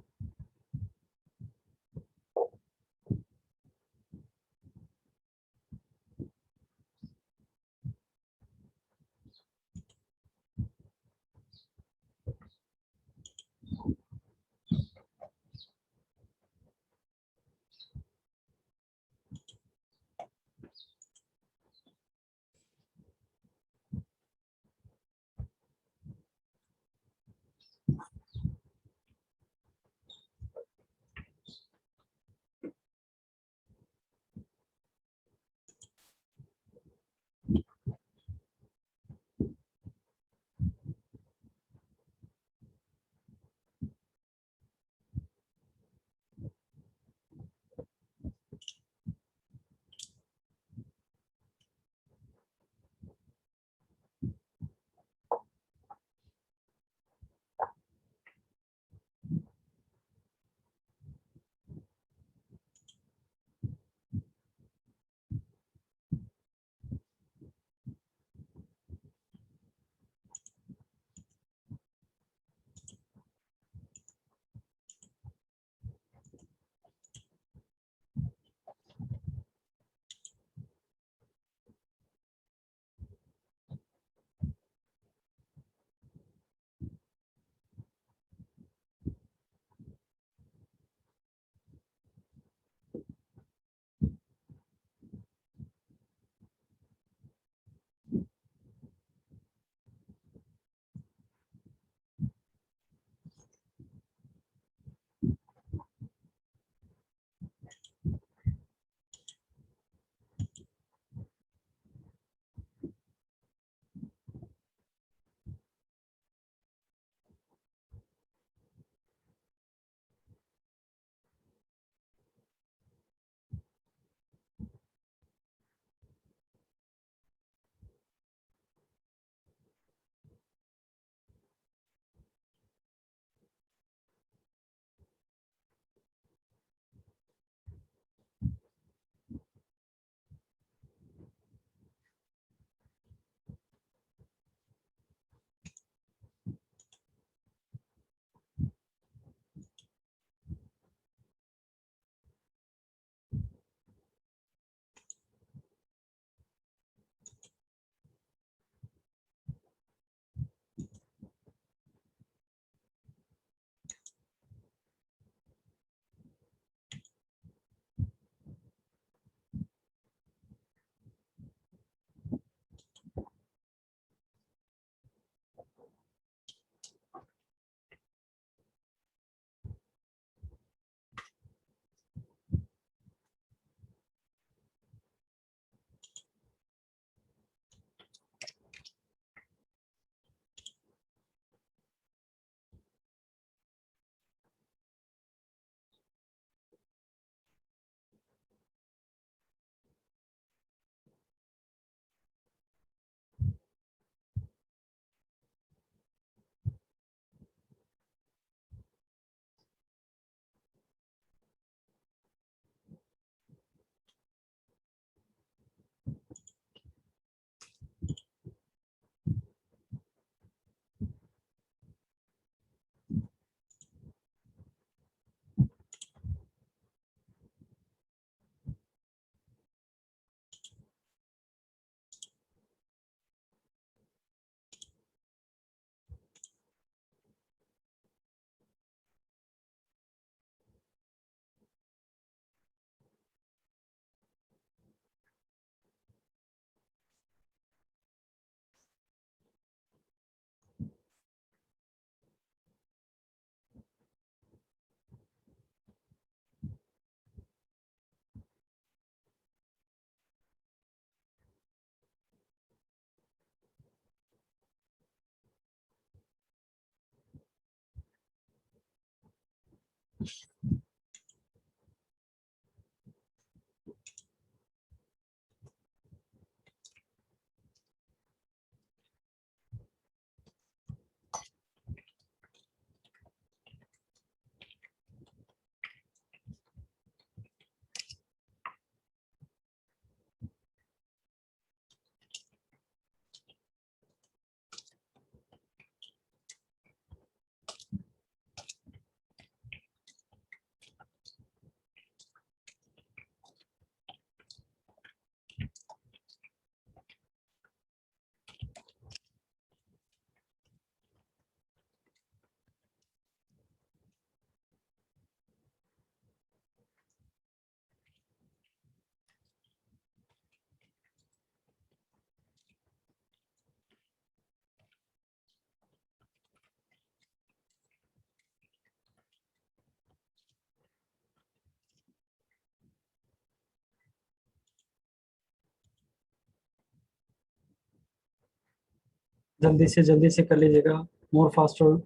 जल्दी से कर लीजिएगा, more faster.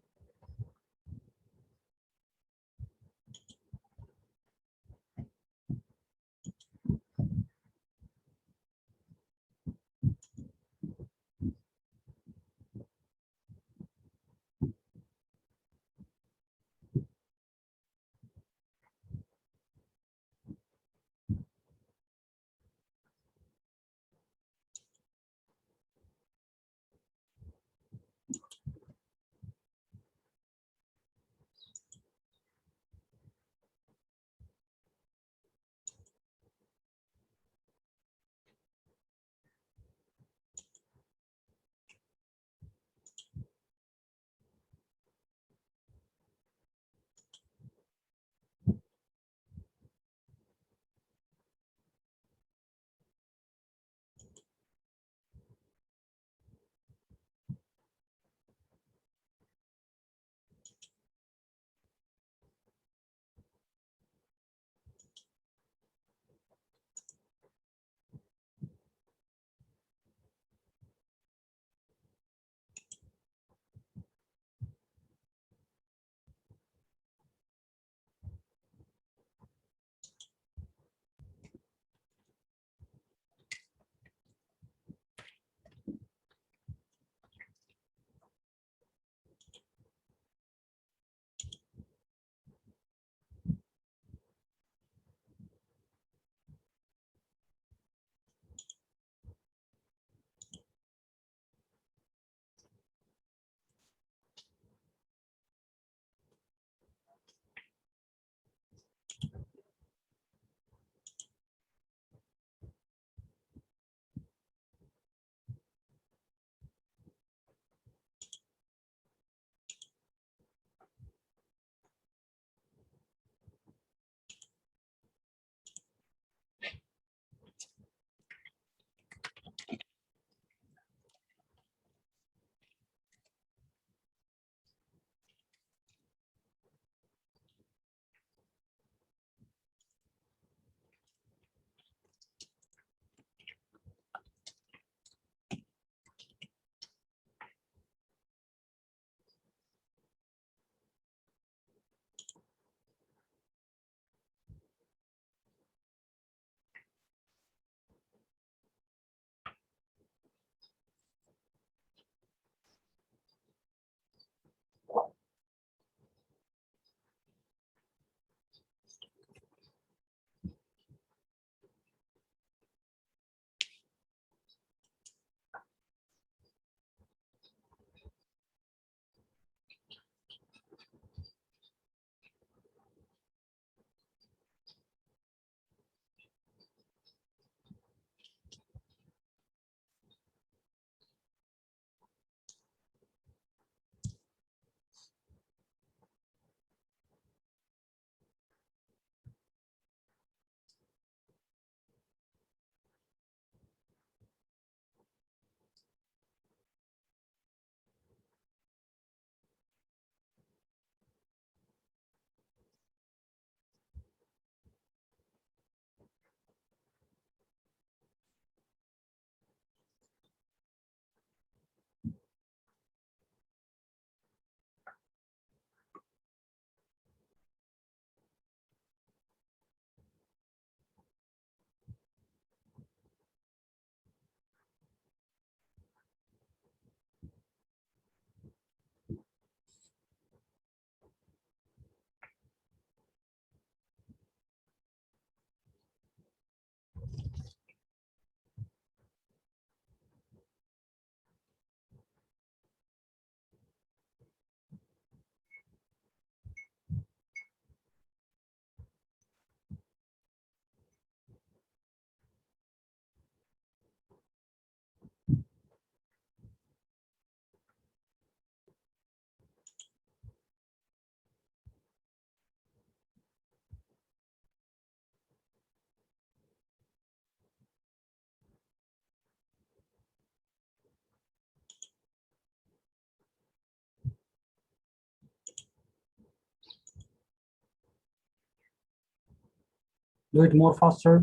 Do it more faster,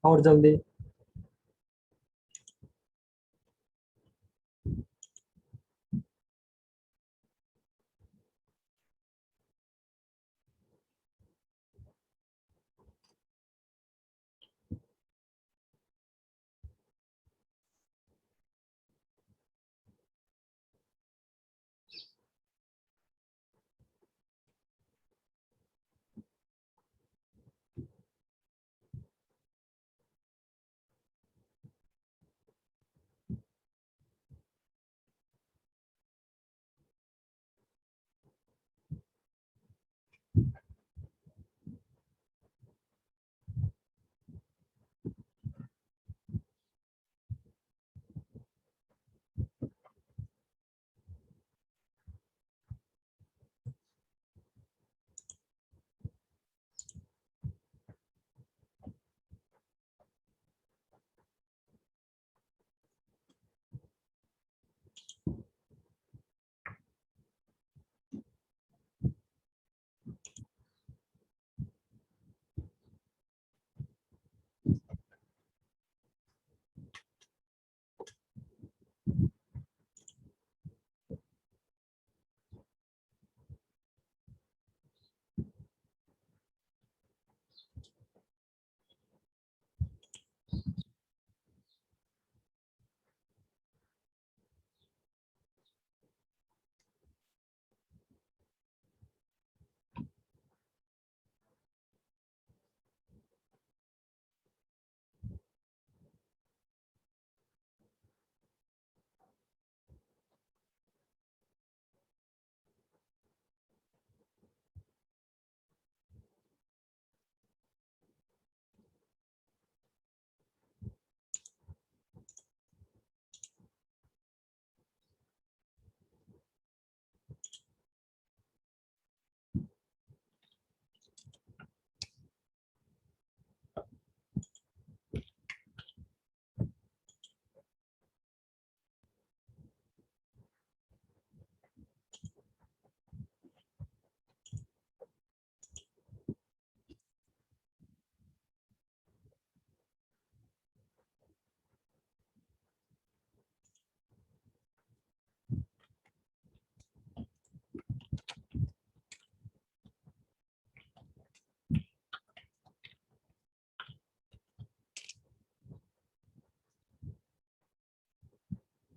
और जल्दी।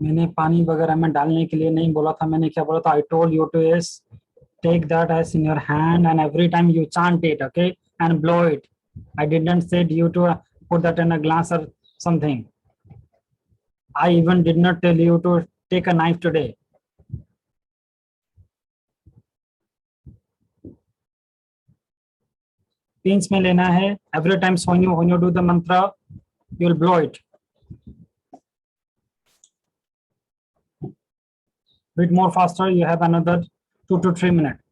मैंने पानी वगैरह में डालने के लिए नहीं बोला था, मैंने क्या बोला था, I told you to is take that as in your hand and every time you chant it, okay, and blow it. I didn't say you to put that in a glass or something. I even did not tell you to take a knife today. Pinch में लेना है. Every time when you do the mantra, you will blow it. Bit more faster. You have another 2 to 3 minutes.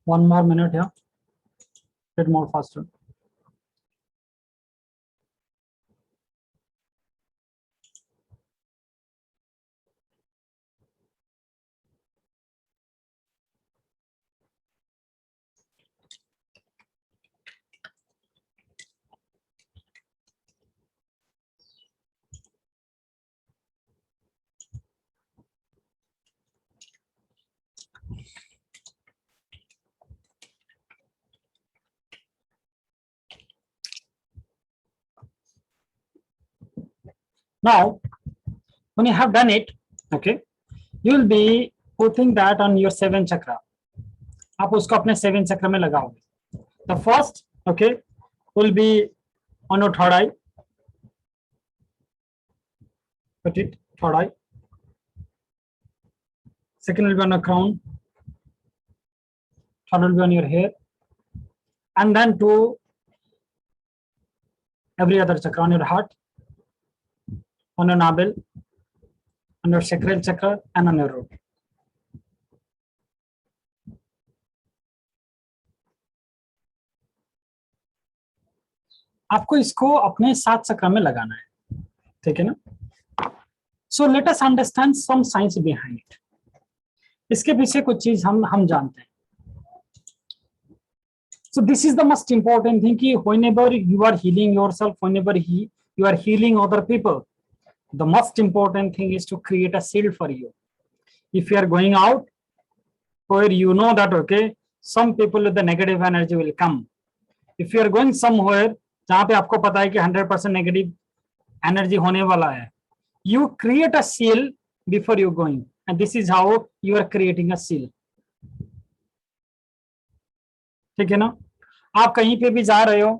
One more minute here. Bit more faster. Now, when you have done it, okay, you will be putting that on your 7th chakra. आप उसको अपने 7th chakra में लगाओगे. The first, okay, will be on your third eye. Put it third eye. Second will be on your crown. Third will be on your hair, and then to every other chakra, on your heart, on your navel, on your sacral chakra, and on your root. आपको इसको अपने 7 चक्र में लगाना है, ठीक है ना? So let us understand some science behind it. इसके पीछे कुछ चीज हम जानते हैं. So this is the most important thing कि whenever you are healing yourself, whenever you are healing other people, the most important thing is to create a shield for you. If you are going out where you know that, okay, some people with the negative energy will come. If you are going somewhere जहाँ पे आपको पता है कि 100% negative energy होने वाला है, you create a seal before you going, and this is how you are creating a seal. ठीक है ना? आप कहीं पे भी जा रहे हो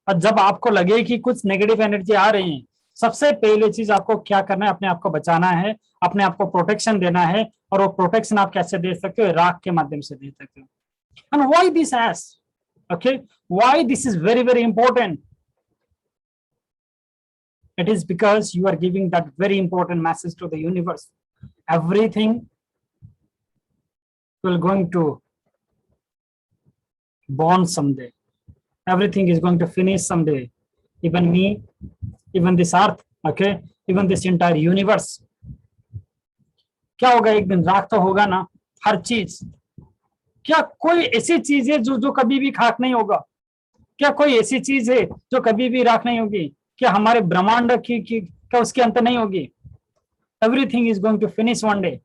और जब आपको लगे कि कुछ नेगेटिव एनर्जी आ रही है, सबसे पहले चीज आपको क्या करना है, अपने आप को बचाना है, अपने आप को प्रोटेक्शन देना है. और वो प्रोटेक्शन आप कैसे दे सकते हो? राख के माध्यम से दे सकते हो. And why this age, okay, why this is very very important? It is because you are giving that very important message to the universe. Everything will going to born someday. Everything is going to finish someday. Even me, even this earth, okay, even this entire universe. क्या होगा एक दिन? राख तो होगा ना हर चीज. क्या कोई ऐसी चीज है जो कभी भी खाक नहीं होगा? क्या कोई ऐसी चीज है जो कभी भी राख नहीं होगी? क्या हमारे ब्रह्मांड की क्या उसके अंत नहीं होगी? Everything is going to finish one day,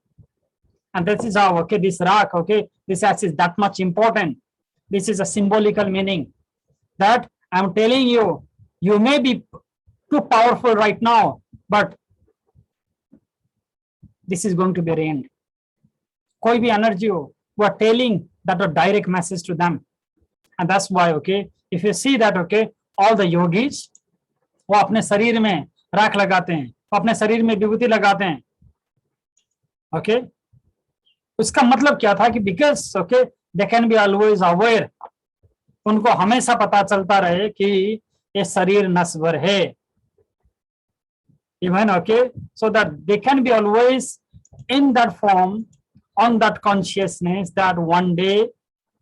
and this is how, okay, this rock, okay, this ash is that much important. This is a symbolical meaning that I'm telling you. You may be too powerful right now, but this is going to be the end. कोई भी energy हो, we are telling that a direct message to them. And that's why, okay, if you see that, okay, all the yogis, वो अपने शरीर में राख लगाते हैं, वो अपने शरीर में विभूति लगाते हैं. Okay, उसका मतलब क्या था कि because, okay, they can be always aware, उनको हमेशा पता चलता रहे कि ये शरीर नश्वर है. Even, okay, so that they can be always in that form, on that consciousness that one day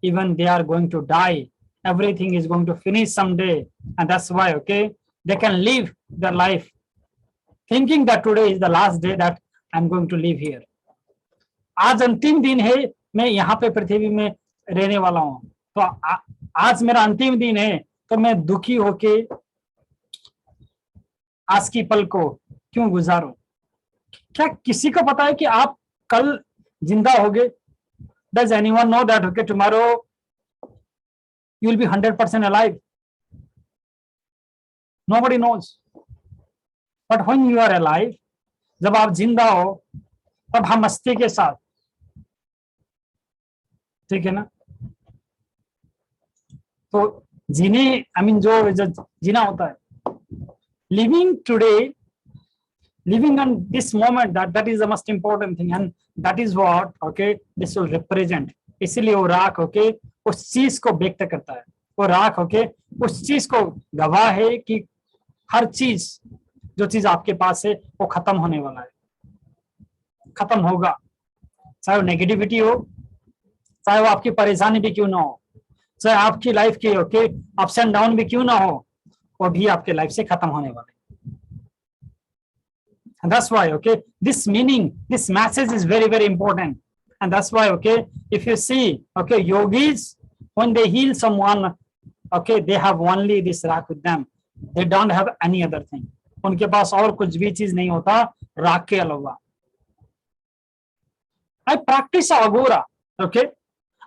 even they are going to die, everything is going to finish someday. And that's why, okay, they can live their life thinking that today is the last day that I'm going to live here. आज अंतिम दिन है, मैं यहाँ पे पृथ्वी में रहने वाला हूँ, तो आज मेरा अंतिम दिन है, तो मैं दुखी होके आज की पल को क्यों गुजारूं? क्या किसी को पता है कि आप कल जिंदा होगे? Does anyone know that, okay, tomorrow you will be 100% alive? Nobody knows. But when you are alive, जब आप जिंदा हो, तब हम मस्ती के साथ, ठीक है ना? तो जीने, I mean, जो जीना होता है, living today, living on this moment, that is the most important thing, and that is what, okay, this will represent. इसीलिए वो राख, okay, उस चीज को व्यक्त करता है. वो राख, okay, उस चीज को गवाह है कि हर चीज, जो चीज आपके पास है, वो खत्म होने वाला है, खत्म होगा. चाहे वो नेगेटिविटी हो, चाहे वो आपकी परेशानी भी क्यों ना हो, चाहे आपकी लाइफ की, ओके, अप्स एंड डाउन भी क्यों ना हो, वो भी आपके लाइफ से खत्म होने वाले. And that's why, okay, this meaning, this message is very, very important. And that's why, okay, if you see, okay, yogis, when they heal someone, okay, they have only this raak with them. They don't have any other thing. उनके पास और कुछ भी चीज नहीं होता राख के अलावा. I practice Agora, okay.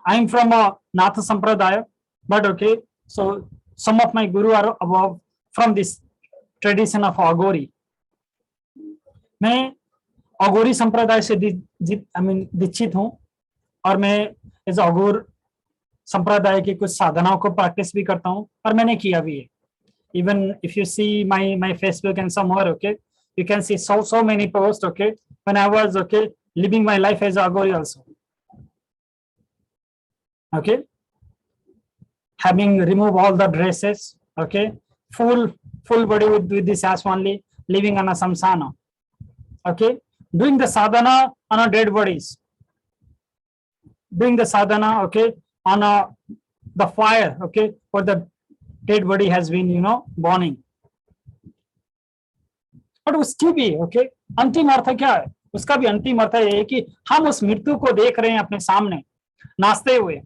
I am from a Natha Sampradaya, but okay, so some of my guru are above from this tradition of Agori. मैं अघोरी संप्रदाय से दीक्षित हूँ, और मैं इस अघोर संप्रदाय की कुछ साधनाओं को प्रैक्टिस भी करता हूँ, और मैंने किया भी है. Even if you see my Facebook and somewhere, okay, you can see so many posts, okay, when I was, okay, living my life as Aghori also, okay, having removed all the dresses, okay, full body with this ass only, living on a samsana, okay, doing the sadhana on a dead bodies, doing the sadhana, okay, on the fire, okay, where the dead body has been, you know, burning. But उसकी भी, okay, अंतिम अर्थ क्या है? उसका भी अंतिम अर्थ ये है कि हम उस मृत्यु को देख रहे हैं अपने सामने नाचते हुए.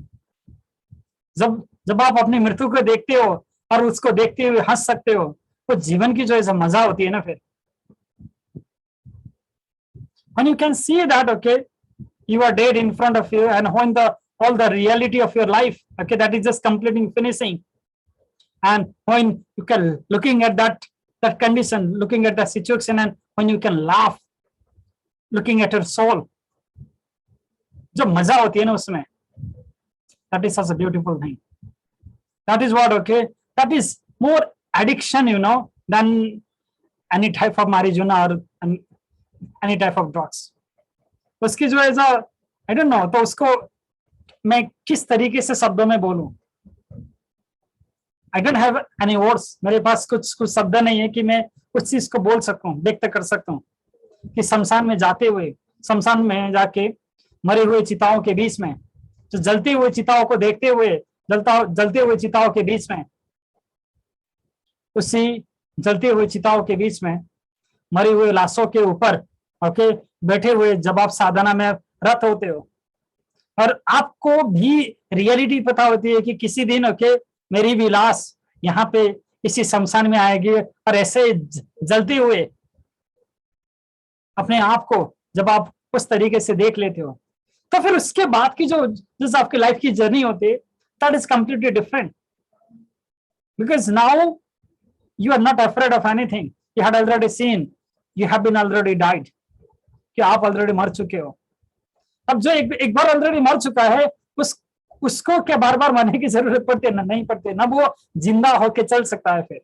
जब आप अपनी मृत्यु को देखते हो और उसको देखते हुए हंस सकते हो, तो जीवन की जो ऐसा मजा होती है ना, फिर when you can see that, okay, you are dead in front of you, and when all the reality of your life, okay, that is just completing, finishing, and when you can looking at that condition, looking at the situation, and when you can laugh, looking at your soul, जो मजा होती है ना उसमें, that is such a beautiful thing. That is what, okay, that is more addiction, you know, than any type of marijuana or any type of drugs. उसकी जो ऐसा, I don't know, तो उसको मैं किस तरीके से शब्दों में बोलूं? I don't have any words. मेरे पास कुछ शब्द नहीं है कि मैं उस चीज को बोल सकूं, व्यक्त कर सकता हूं. कि शमशान में जाते हुए, शमशान में जाके मरे हुए चिताओं के बीच में, जो जलते हुए चिताओं को देखते हुए, जलते हुए चिताओं के बीच में, उसी जलते हुए चिताओं के बीच में मरे हुए लाशों के ऊपर, ओके, बैठे हुए जब आप साधना में रत होते हो, और आपको भी रियलिटी पता होती है कि किसी दिन, ओके, मेरी भी लाश यहाँ पे इसी शमशान में आएगी, और ऐसे जलते हुए अपने आप को जब आप उस तरीके से देख लेते हो, तो फिर उसके बाद की जो आपकी लाइफ की जर्नी होती है, that is completely different. Because now you are not afraid of anything. You had already seen, you have been already died, कि आप ऑलरेडी मर चुके हो. अब जो एक बार ऑलरेडी मर चुका है, उसको क्या बार बार मरने की जरूरत पड़ती है? ना, नहीं पड़ती ना, वो जिंदा होके चल सकता है। फिर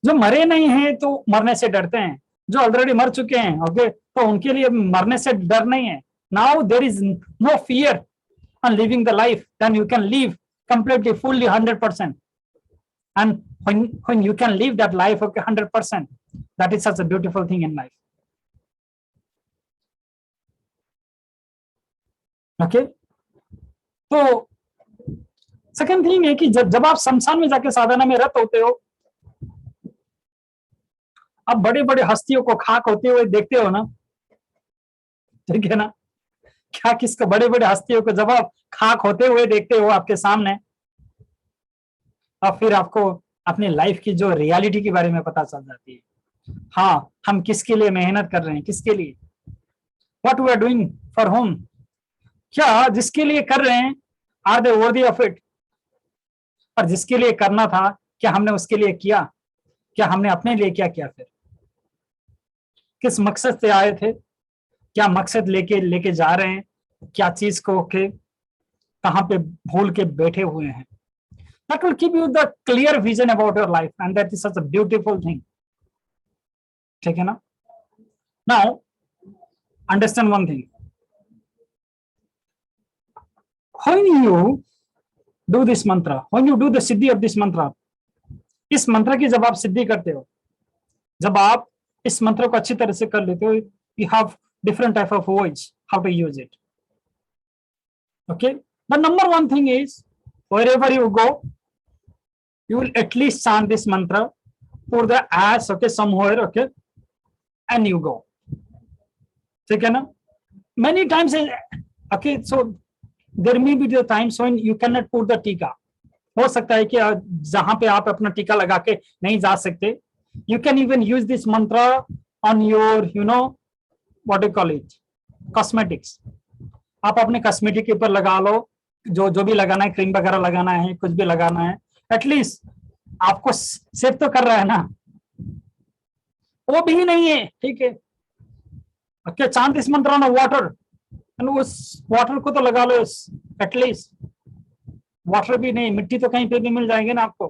जो मरे नहीं हैं तो मरने से डरते हैं, जो ऑलरेडी मर चुके हैं ओके, तो उनके लिए मरने से डर नहीं है। Now there is no fear on living the life, then you can live completely, fully, 100%. And when you can live that life, okay, 100%, that is such a beautiful thing in life. Okay, तो second thing है कि जब आप शमशान में जाके साधना में रत होते हो, आप बड़े बड़े हस्तियों को खाक होते हुए देखते हो ना, ठीक है ना, क्या किसको, बड़े बड़े हस्तियों को जब आप खाक होते हुए देखते हो आपके सामने, और फिर आपको अपनी लाइफ की जो रियलिटी के बारे में पता चल जाती है। हाँ, हम किसके लिए मेहनत कर रहे हैं, किसके लिए, what we are doing for home, क्या जिसके लिए कर रहे हैं are they worthy of it, और जिसके लिए करना था क्या हमने उसके लिए किया, क्या हमने अपने लिए क्या किया, फिर किस मकसद से आए थे, क्या मकसद लेके जा रहे हैं, क्या चीज को के कहां पे भूल के बैठे हुए हैं। That will give you the clear vision about your life, and that is such a beautiful thing. ठीक है ना? Now, understand one thing. When you do this mantra, when you do the siddhi of this mantra, इस मंत्र की जब आप सिद्धि करते हो, जब आप इस मंत्र को अच्छी तरह से कर लेते हो, you have different type of ways how to use it. Okay, the number one thing is, wherever you go, you will at least chant this mantra, put the ass okay somewhere, okay, and you go. ठीक है ना? Many times, okay, so there may be the times when you cannot put the tika. हो सकता है कि जहां पे आप अपना टीका लगा के नहीं जा सकते, you can even use this mantra on your, you know, what do you call it, cosmetics. आप अपने कॉस्मेटिक के ऊपर लगा लो, जो भी लगाना है, क्रीम वगैरह लगाना है, कुछ भी लगाना है, एटलीस्ट आपको सेव तो कर रहा है ना, वो भी नहीं है, ठीक है, ओके, चांट इस मंत्र ऑन वाटर, एंड उस वाटर को तो लगा लो, एटलीस्ट वाटर भी नहीं, मिट्टी तो कहीं पे भी मिल जाएगी ना आपको।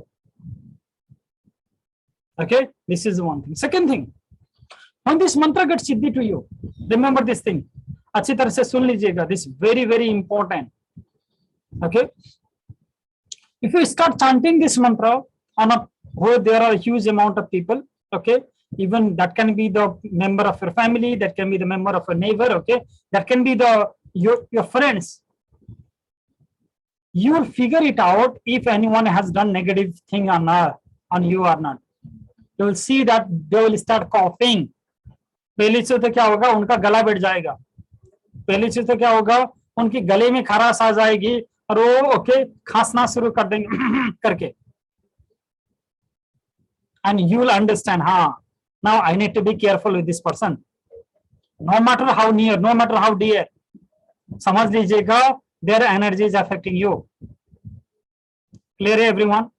Okay, this is one thing. Second thing, when this mantra gets siddhi to you, remember this thing, अच्छी तरह से सुन लीजिएगा, this very very important. Okay, if you start chanting this mantra on a where there are a huge amount of people, okay, even that can be the member of your family, that can be the member of a neighbor, okay, that can be the your friends, you will figure it out if anyone has done negative thing on you or not. You will see that they will start coughing. पहली चीज तो क्या होगा, उनका गला बैठ जाएगा, पहली चीज तो क्या होगा, उनकी गले में खराश आ जाएगी और वो ओके खांसना शुरू कर देंगे करके, and you will understand, हाँ, now I need to be careful with this person, no matter how near, no matter how dear, समझ लीजिएगा, their energy is affecting you. Clear है everyone?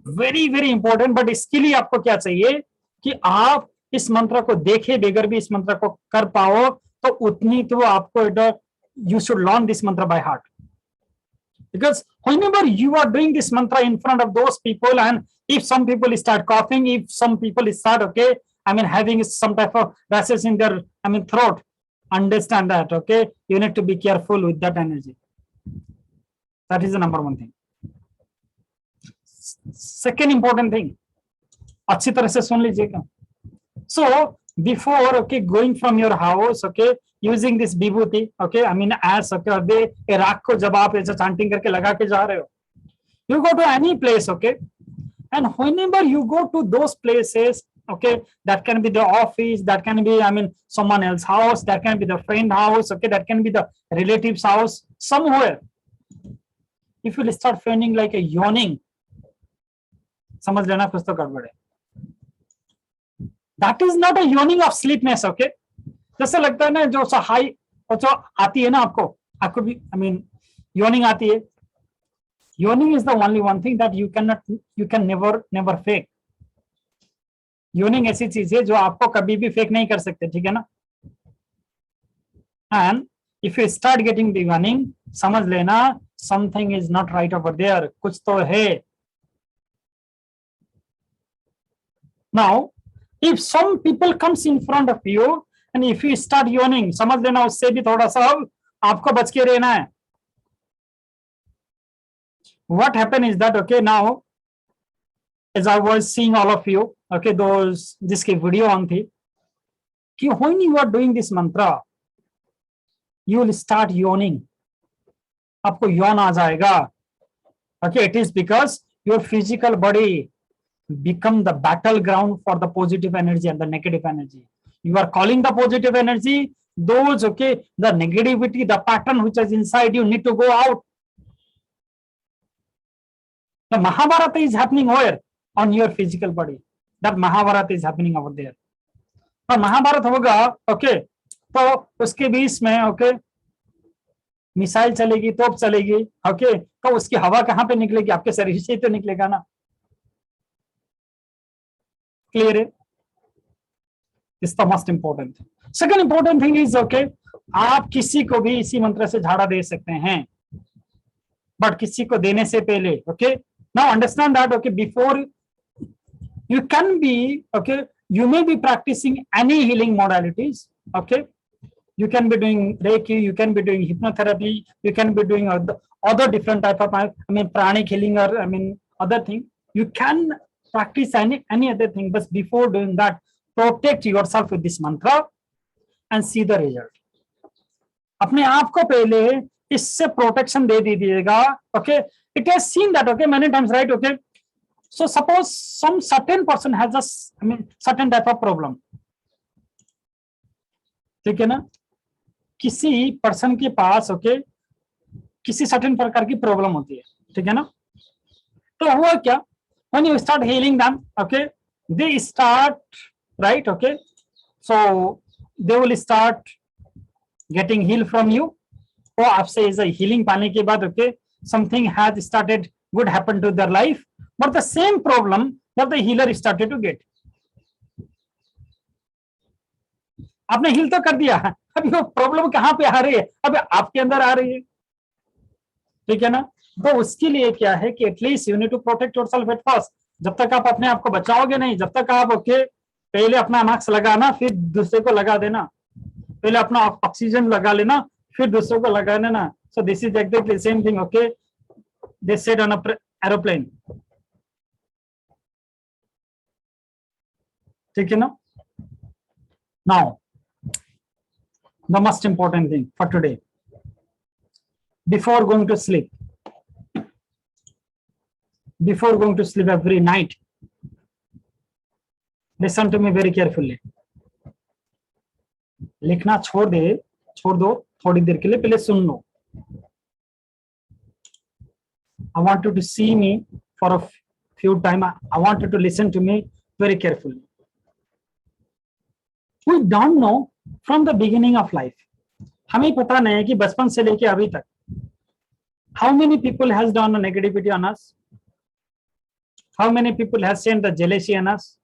Very very important. but इसके लिए आपको क्या चाहिए कि आप इस मंत्र को देखे बगैर भी इस मंत्र को कर पाओ, तो उतनी तो आपको, you should learn this mantra by heart, because whenever you are doing this mantra in front of those people, and if some people start coughing, if some people start okay, I mean having some type of rashes in their, I mean throat, understand that, okay, you need to be careful with that energy. That is the number one thing. Second important thing, अच्छी तरह से सुन लीजिएगा. So before okay going from your house, okay, using this vibhuti, okay, I mean as okay, अभी राख को जब आप ऐसा chanting करके लगा के जा रहे हो, you go to any place, okay, and whenever you go to those places, okay, that can be the office, that can be, I mean someone else's house, that can be the friend house, okay, that can be the relative's house, somewhere, if you start feeling like a yawning, समझ लेना कुछ तो गड़बड़ है. That is not a yawning of sleepiness, okay. जैसे लगता है ना जो हाई जो आती है ना आपको भी, I mean yawning आती है. Yawning is the only one thing that you can never fake. Yawning ऐसी चीज है जो आपको कभी भी फेक नहीं कर सकते, ठीक है ना। And if you start getting the yawning, समझ लेना something is not right over there, कुछ तो है। Now if some people comes in front of you and if you start yawning, समझ लेना उससे भी थोड़ा सा आपको बच के रहना है। What happened is that, okay, now as I was seeing all of you, okay, those जिसकी वीडियो ऑन थी, कि when you are doing this mantra, you will start yawning, आपको yawn आ जाएगा। Okay, it is because your physical body become the battleground for the positive energy and the negative energy. You are calling the positive energy, those, okay, the negativity, the pattern which is inside you need to go out. The Mahabharata is happening where? On your physical body. That Mahabharata is happening over there. तो महाभारत होगा, okay, तो उसके बीच में, okay, missile चलेगी, तोप चलेगी, okay, तो उसकी हवा कहां पे निकलेगी? आपके शरीर से तो निकलेगा ना। क्लियर है? Is the most important. Second important thing is, okay, आप किसी को भी इसी मंत्र से झाड़ा दे सकते हैं, बट किसी को देने से पहले, okay, now understand that, okay, before you can be, okay, you may be practicing any healing modalities, okay, you can be doing Reiki, you can be doing hypnotherapy, you can be doing other different type of, I mean, pranic healing, or I mean other thing, you can practice any other thing, but before doing that, protect yourself with this mantra and see the result. अपने आप को पहले इससे protection दे दीजिएगा, okay. It has seen that, okay, many times, right? Okay, so suppose some certain person has a, I mean, certain type of problem, ठीक है ना, किसी पर्सन के पास, ओके, किसी सर्टेन प्रकार की प्रॉब्लम होती है, ठीक है ना। तो हुआ क्या, when you start healing them, okay, they start, right, okay, so they will start getting healed from you. तो आपसे इस हीलिंग पाने के बाद, okay, something has started good happen to their life, but the same problem that the healer started to get. आपने heal तो कर दिया, अभी वो प्रॉब्लम कहां पे आ रही है? अभी आपके अंदर आ रही है, ठीक है ना। तो उसके लिए क्या है कि at least you need to protect yourself at first. जब तक आप अपने आप को बचाओगे नहीं, जब तक आप, ओके, पहले अपना मास्क लगाना, फिर दूसरे को लगा देना, पहले अपना ऑक्सीजन लगा लेना, फिर दूसरों को लगा देना। So this is exactly the same thing, okay, they said on a aeroplane, ठीक है ना। Now the most important thing for today, before going to sleep every night, listen to me very carefully. लिखना छोड़ दो थोड़ी देर के लिए, पहले सुन लो। I want you to see me for a few time. I want you to listen to me very carefully. We don't know from the beginning of life. हमें पता नहीं है कि बचपन से लेके अभी तक how many people has done the negativity on us, how many people has sent the jealousy on us,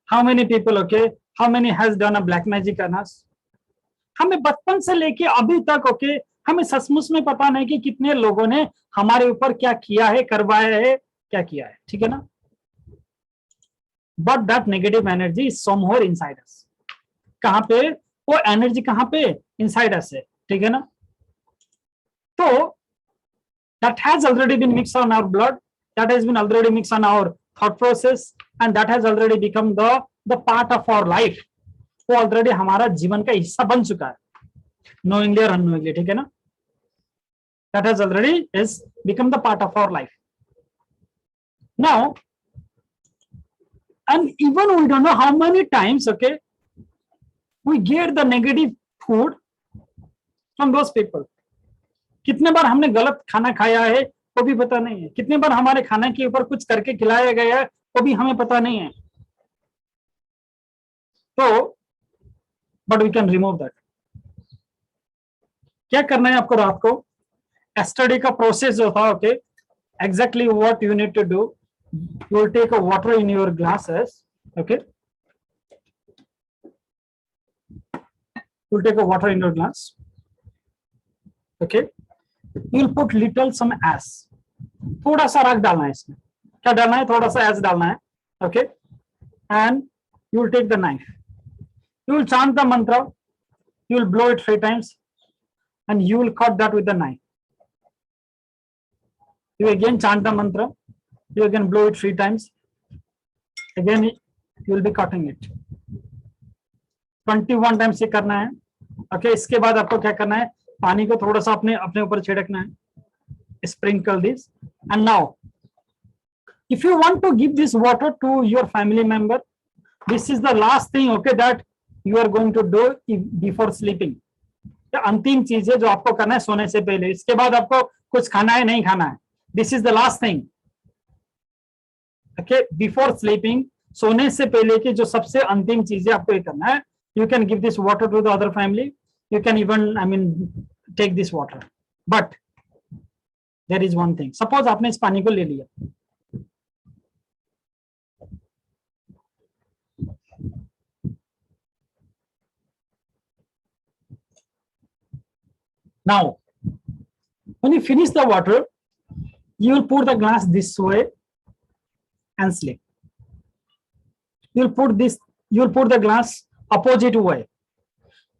how many people, okay, how many has done a black magic on us. हमें बचपन से लेके अभी तक, okay, हमें सचमुच में पता नहीं कि कितने लोगों ने हमारे ऊपर क्या किया है, करवाया है, क्या किया है, ठीक है ना। But that negative energy is somewhere inside us. कहां पे वो एनर्जी? कहां पे? इनसाइड अस है, ठीक है ना। तो that has already been mixed on our blood, that has been already mixed on our thought process, and that has already become the part of our life. वो ऑलरेडी हमारा जीवन का हिस्सा बन चुका है, knowingly or unknowingly, ठीक है ना। That has already is become the part of our life now, and even we don't know how many times, okay, we get the negative food from those people. कितने बार हमने गलत खाना खाया है वो भी पता नहीं है, कितने बार हमारे खाने के ऊपर कुछ करके खिलाया गया है वो भी हमें पता नहीं है। तो but we can remove that. क्या करना है आपको? रात को एस्टरडे का प्रोसेस जो था, okay, exactly what you need to do, you will take a water in your glasses, okay, you'll take a water in your glass. Okay, you'll put little some ash. थोड़ा सा राख डालना है इसमें. क्या डालना है? थोड़ा सा ash डालना है. Okay, and you will take the knife. You will chant the mantra. You will blow it 3 times, and you will cut that with the knife. You again chant the mantra. You again blow it 3 times. Again, you will be cutting it. 21 times ये करना है. Okay, इसके बाद आपको क्या करना है? पानी को थोड़ा सा अपने ऊपर छिड़कना है. Sprinkle this, and now, if you want to give this water to your family member, this is the last thing, okay, that you are going to do before sleeping. अंतिम चीज है जो आपको करना है सोने से पहले. इसके बाद आपको कुछ खाना है नहीं खाना है. This is the last thing. Okay, before sleeping, सोने से पहले की जो सबसे अंतिम चीज है आपको ये करना है. You can give this water to the other family. You can even, I mean, take this water. But there is one thing. Suppose आपने इस पानी को ले लिया. Now, when you finish the water, you will pour the glass this way and sleep. You will put the glass opposite way.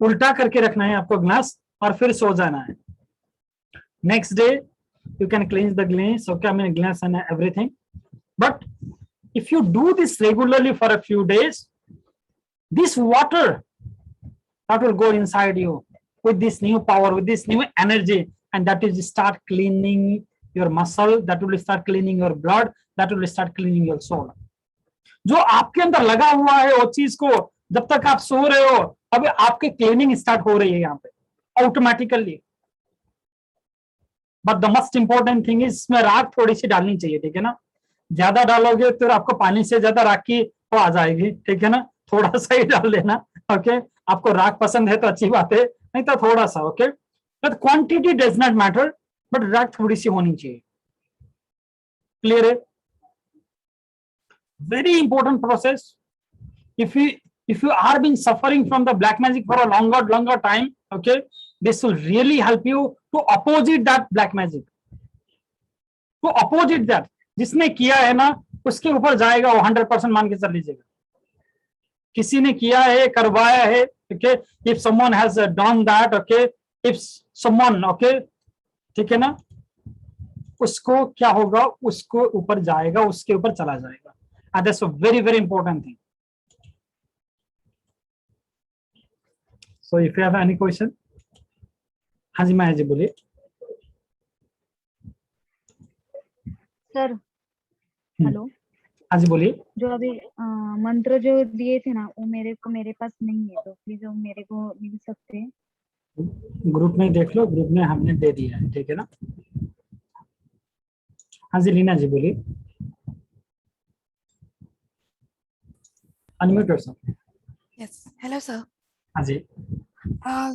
उल्टा करके रखना है आपको ग्लास और फिर सो जाना है. Next day, you can cleanse the glass, okay, I mean glass and everything. But if you do this regularly for a few days, this water that will go inside you with this new power, with this new energy, and that will start cleaning your muscle, that will start cleaning your blood, that will start cleaning your soul. जो आपके अंदर लगा हुआ है वो चीज को जब तक आप सो रहे हो, अभी आपके क्लीनिंग स्टार्ट हो रही है यहाँ पे automatically. But the most important thing is इसमें राख थोड़ी सी डालनी चाहिए, ठीक है ना. ज्यादा डालोगे तो आपको पानी से ज्यादा राख की वो आ जाएगी, ठीक है ना. थोड़ा सा ही डाल देना. ओके, आपको राख पसंद है तो अच्छी बात है, नहीं तो थोड़ा सा. Okay, but quantity does not matter, but राख थोड़ी सी होनी चाहिए. क्लियर है? Very important process. If you are been suffering from the black magic for a longer time, okay, this will really help you to opposite that black magic. To opposite that, जिसने किया है ना उसके ऊपर जाएगा वो 100% मान के चल लीजिएगा. किसी ने किया है, करवाया है, okay, if someone has done that, okay, if someone, okay, ठीक है ना, उसको क्या होगा, उसको ऊपर जाएगा, उसके ऊपर चला जाएगा. And that's a very, very important thing. So if you have any question, हाँ जी माया जी बोलिए. Sir hello. हाँ जी बोलिए. जो अभी मंत्र जो दिए थे ना वो मेरे पास नहीं है, तो प्लीज वो मेरे को मिल सकते हैं? ग्रुप में देख लो, ग्रुप में हमने दे दिया है, ठीक है ना. हाँ जी लीना जी बोलिए. Unmute yourself. Yes. Hello, sir. Aji.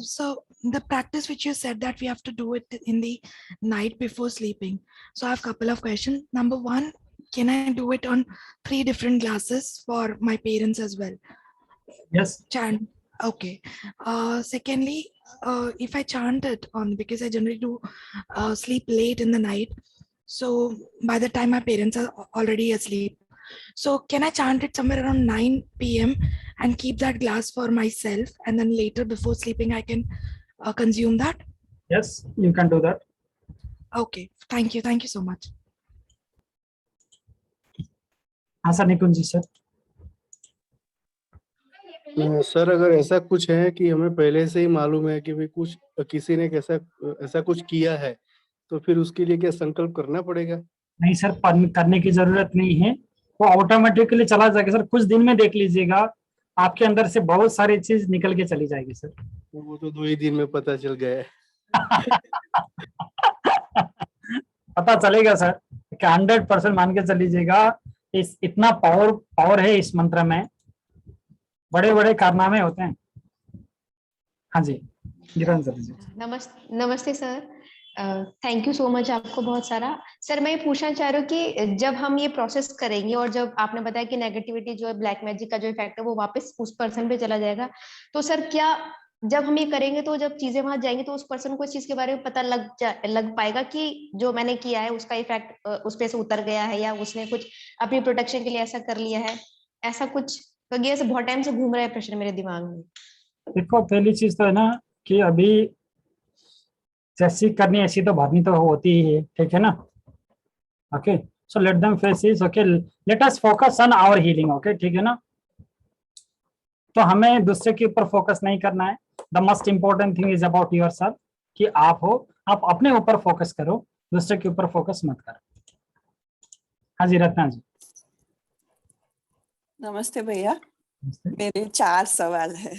So the practice which you said that we have to do it in the night before sleeping. So I have a couple of questions. Number one, can I do it on 3 different glasses for my parents as well? Yes. Chant. Okay. Secondly, if I chant it on, because I generally do sleep late in the night. So by the time my parents are already asleep. So can I chant it somewhere around 9 p.m. and keep that glass for myself, and then later before sleeping I can consume that? Yes, you can do that. Okay, thank you so much. हाँ sir, निकुंज जी sir. Sir अगर ऐसा कुछ है कि हमें पहले से ही मालूम है कि भाई कुछ किसी ने ऐसा कुछ किया है, तो फिर उसके लिए क्या संकल्प करना पड़ेगा? नहीं सर, करने की जरूरत नहीं है, वो ऑटोमेटिकली चला जाएगा सर. कुछ दिन में देख लीजिएगा आपके अंदर से बहुत सारी चीज निकल के चली जाएगी सर. वो तो 2 ही दिन में पता चल गया है. पता चलेगा सर, 100% मान के चल लीजिएगा. इतना पावर है इस मंत्र में, बड़े बड़े कारनामे होते हैं. हाँ जी गिरन सर जी. नमस्ते sir. Thank you so much आपको बहुत सारा. सर मैं ये पूछना चाह रही हूँ कि जब हम ये प्रोसेस करेंगे और जब आपने बताया कि नेगेटिविटी जो है, ब्लैक मैजिक का जो इफेक्ट है वो वापस उस पर्सन पे चला जाएगा, तो सर क्या जब हम ये करेंगे तो जब चीजें वहां जाएंगी तो उस पर्सन को इस चीज के बारे में पता लग पाएगा कि जो मैंने किया है उसका इफेक्ट उस पे से उतर गया है, या उसने कुछ अपनी प्रोटेक्शन के लिए ऐसा कर लिया है, ऐसा कुछ। क्योंकि ऐसे बहुत टाइम से घूम रहा है प्रश्न मेरे दिमाग में। देखो पहली चीज तो है ना कि अभी जैसी करनी ऐसी तो भरनी तो होती ही है, ठीक है ना। Okay, so let them face is, okay, let us focus on our healing, okay, ठीक है ना। तो हमें दूसरे के ऊपर फोकस नहीं करना है। The most important thing is about your self, कि आप हो, आप अपने ऊपर फोकस करो, दूसरे के ऊपर फोकस मत करो। हाँ जी रत्ना जी। नमस्ते भैया, मेरे 4 सवाल है।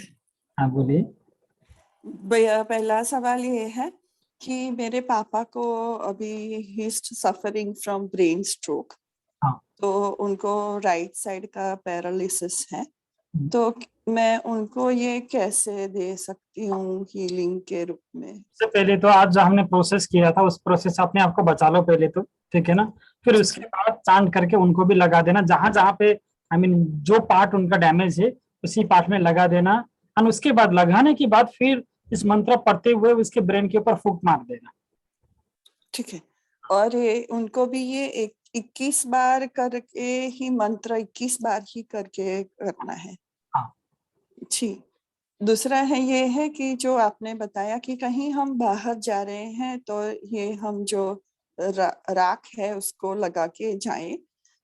हाँ बोलिए। भैया पहला सवाल ये है कि मेरे पापा को अभी ही सफरिंग फ्रॉम ब्रेन स्ट्रोक, तो उनको राइट साइड का पैरालिसिस है, तो मैं उनको ये कैसे दे सकती हूँ हीलिंग के रूप में? सबसे पहले तो आज जो हमने प्रोसेस किया था उस प्रोसेस से अपने आप को बचा लो पहले तो, ठीक है ना। फिर उसके बाद चांट करके उनको भी लगा देना, जहां जहां पे आई मीन जो पार्ट उनका डैमेज है उसी पार्ट में लगा देना। और उसके बाद लगाने के बाद फिर इस मंत्र पढ़ते हुए उसके ब्रेन के ऊपर फूंक मार देना। ठीक है। और उनको भी ये 21 बार करके ही मंत्र 21 बार ही करके करना है। जी। दूसरा है ये है कि जो आपने बताया कि कहीं हम बाहर जा रहे हैं तो ये हम जो राख है उसको लगा के जाएं,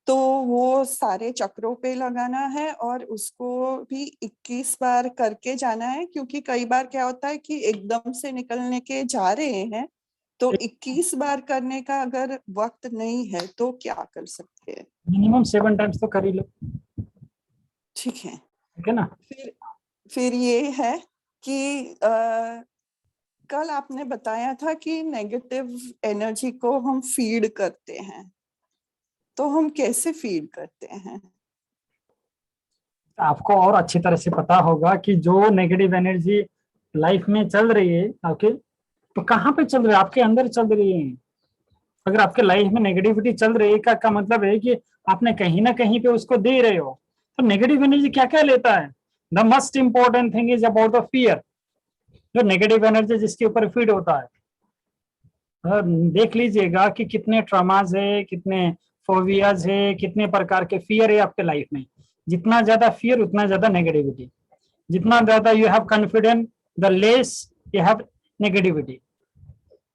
तो वो सारे चक्रों पे लगाना है और उसको भी 21 बार करके जाना है, क्योंकि कई बार क्या होता है कि एकदम से निकलने के जा रहे हैं, तो 21 बार करने का अगर वक्त नहीं है तो क्या कर सकते हैं? मिनिमम 7 टाइम्स तो कर ही लो। ठीक है, ठीक है ना। फिर ये है कि कल आपने बताया था कि नेगेटिव एनर्जी को हम फीड करते हैं, तो हम कैसे फीड करते हैं? आपको और अच्छी तरह से पता होगा कि जो नेगेटिव एनर्जी लाइफ में चल रही है, ओके, तो कहाँ पे चल रही है? आपके अंदर चल रही है। अगर आपके लाइफ में नेगेटिविटी चल रही है का मतलब है कि आपने कहीं ना कहीं पे उसको दे रहे हो। तो नेगेटिव एनर्जी क्या क्या लेता है? The most important thing is about the fear. जो नेगेटिव एनर्जी जिसके ऊपर फीड होता है, देख लीजिएगा कि कितने ट्रॉमाज है, कितने फोबियाज है, कितने प्रकार के फियर है आपके लाइफ में। जितना ज्यादा फियर उतना ज्यादा नेगेटिविटी, जितना ज्यादा you have confidence the less you have negativity.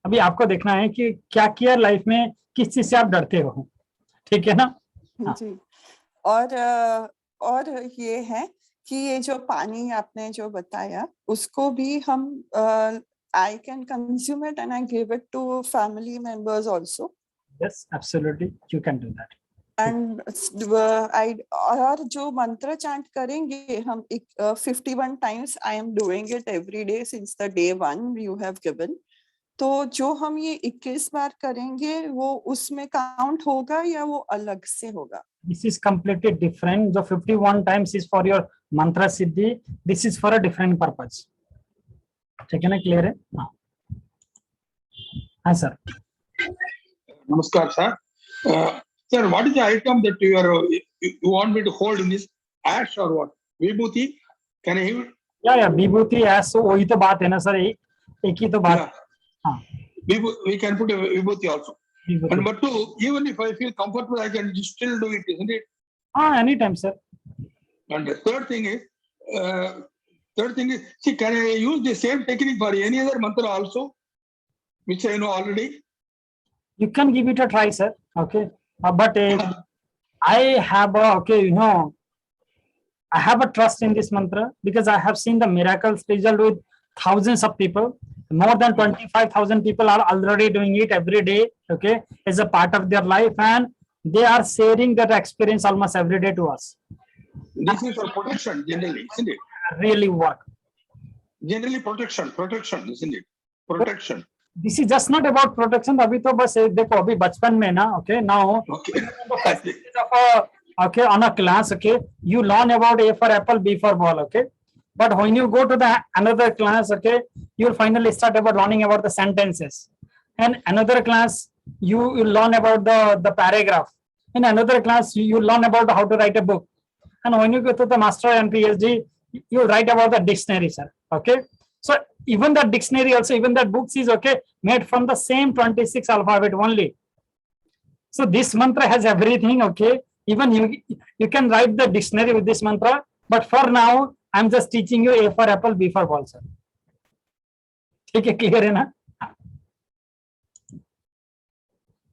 अभी आपको देखना है कि क्या किया लाइफ में, किस चीज से आप डरते हो, ठीक है ना। हाँ। जी। और ये है कि ये जो पानी आपने जो बताया उसको भी हम I can consume it and I give it to family members also. Yes, absolutely, you can do that. And और जो मंत्र चैंट करेंगे हम 51 times I am doing it every day since the day 1 you have given. तो जो हम ये 21 बार करेंगे वो उसमें काउंट होगा या वो अलग से होगा? This is completely different. जो 51 times is for your mantra siddhi. This is for a different purpose. ठीक है ना, क्लियर है? हाँ सर। नमस्कार sir. Sir, what is the item that you want me to hold in this ash or what? Vibhuti? Can I hear? Yeah, Vibhuti ash. So वही तो बात है ना सर, एक ही तो बात। हाँ। We can put a Vibhuti also. And number 2, even if I feel comfortable, I can still do it, isn't it? Anytime, sir. And the third thing is, see, can I use the same technique for any other mantra also, which I know already? You can give it a try, sir. Okay, but I have I have a trust in this mantra because I have seen the miracles result with thousands of people. More than 25,000 people are already doing it every day, okay, as a part of their life, and they are sharing that experience almost every day to us. This is for protection generally, isn't it? Really work. Generally protection, isn't it? Protection. This is just not about protection. अभी तो बस देखो अभी बचपन में ना, okay, now okay, on a class, okay, you learn about A for apple, B for ball, okay. But when you go to the another class, okay, you will finally start about learning about the sentences. And another class, you will learn about the paragraph. In another class, you learn about how to write a book. And when you go to the master and PhD, you write about the dictionary, sir. Okay. So even that dictionary also, even that books is okay, made from the same 26 alphabet only. So this mantra has everything, okay. Even you can write the dictionary with this mantra, but for now I'm just teaching you A for apple, B for ball, sir. ठीक है, clear है ना?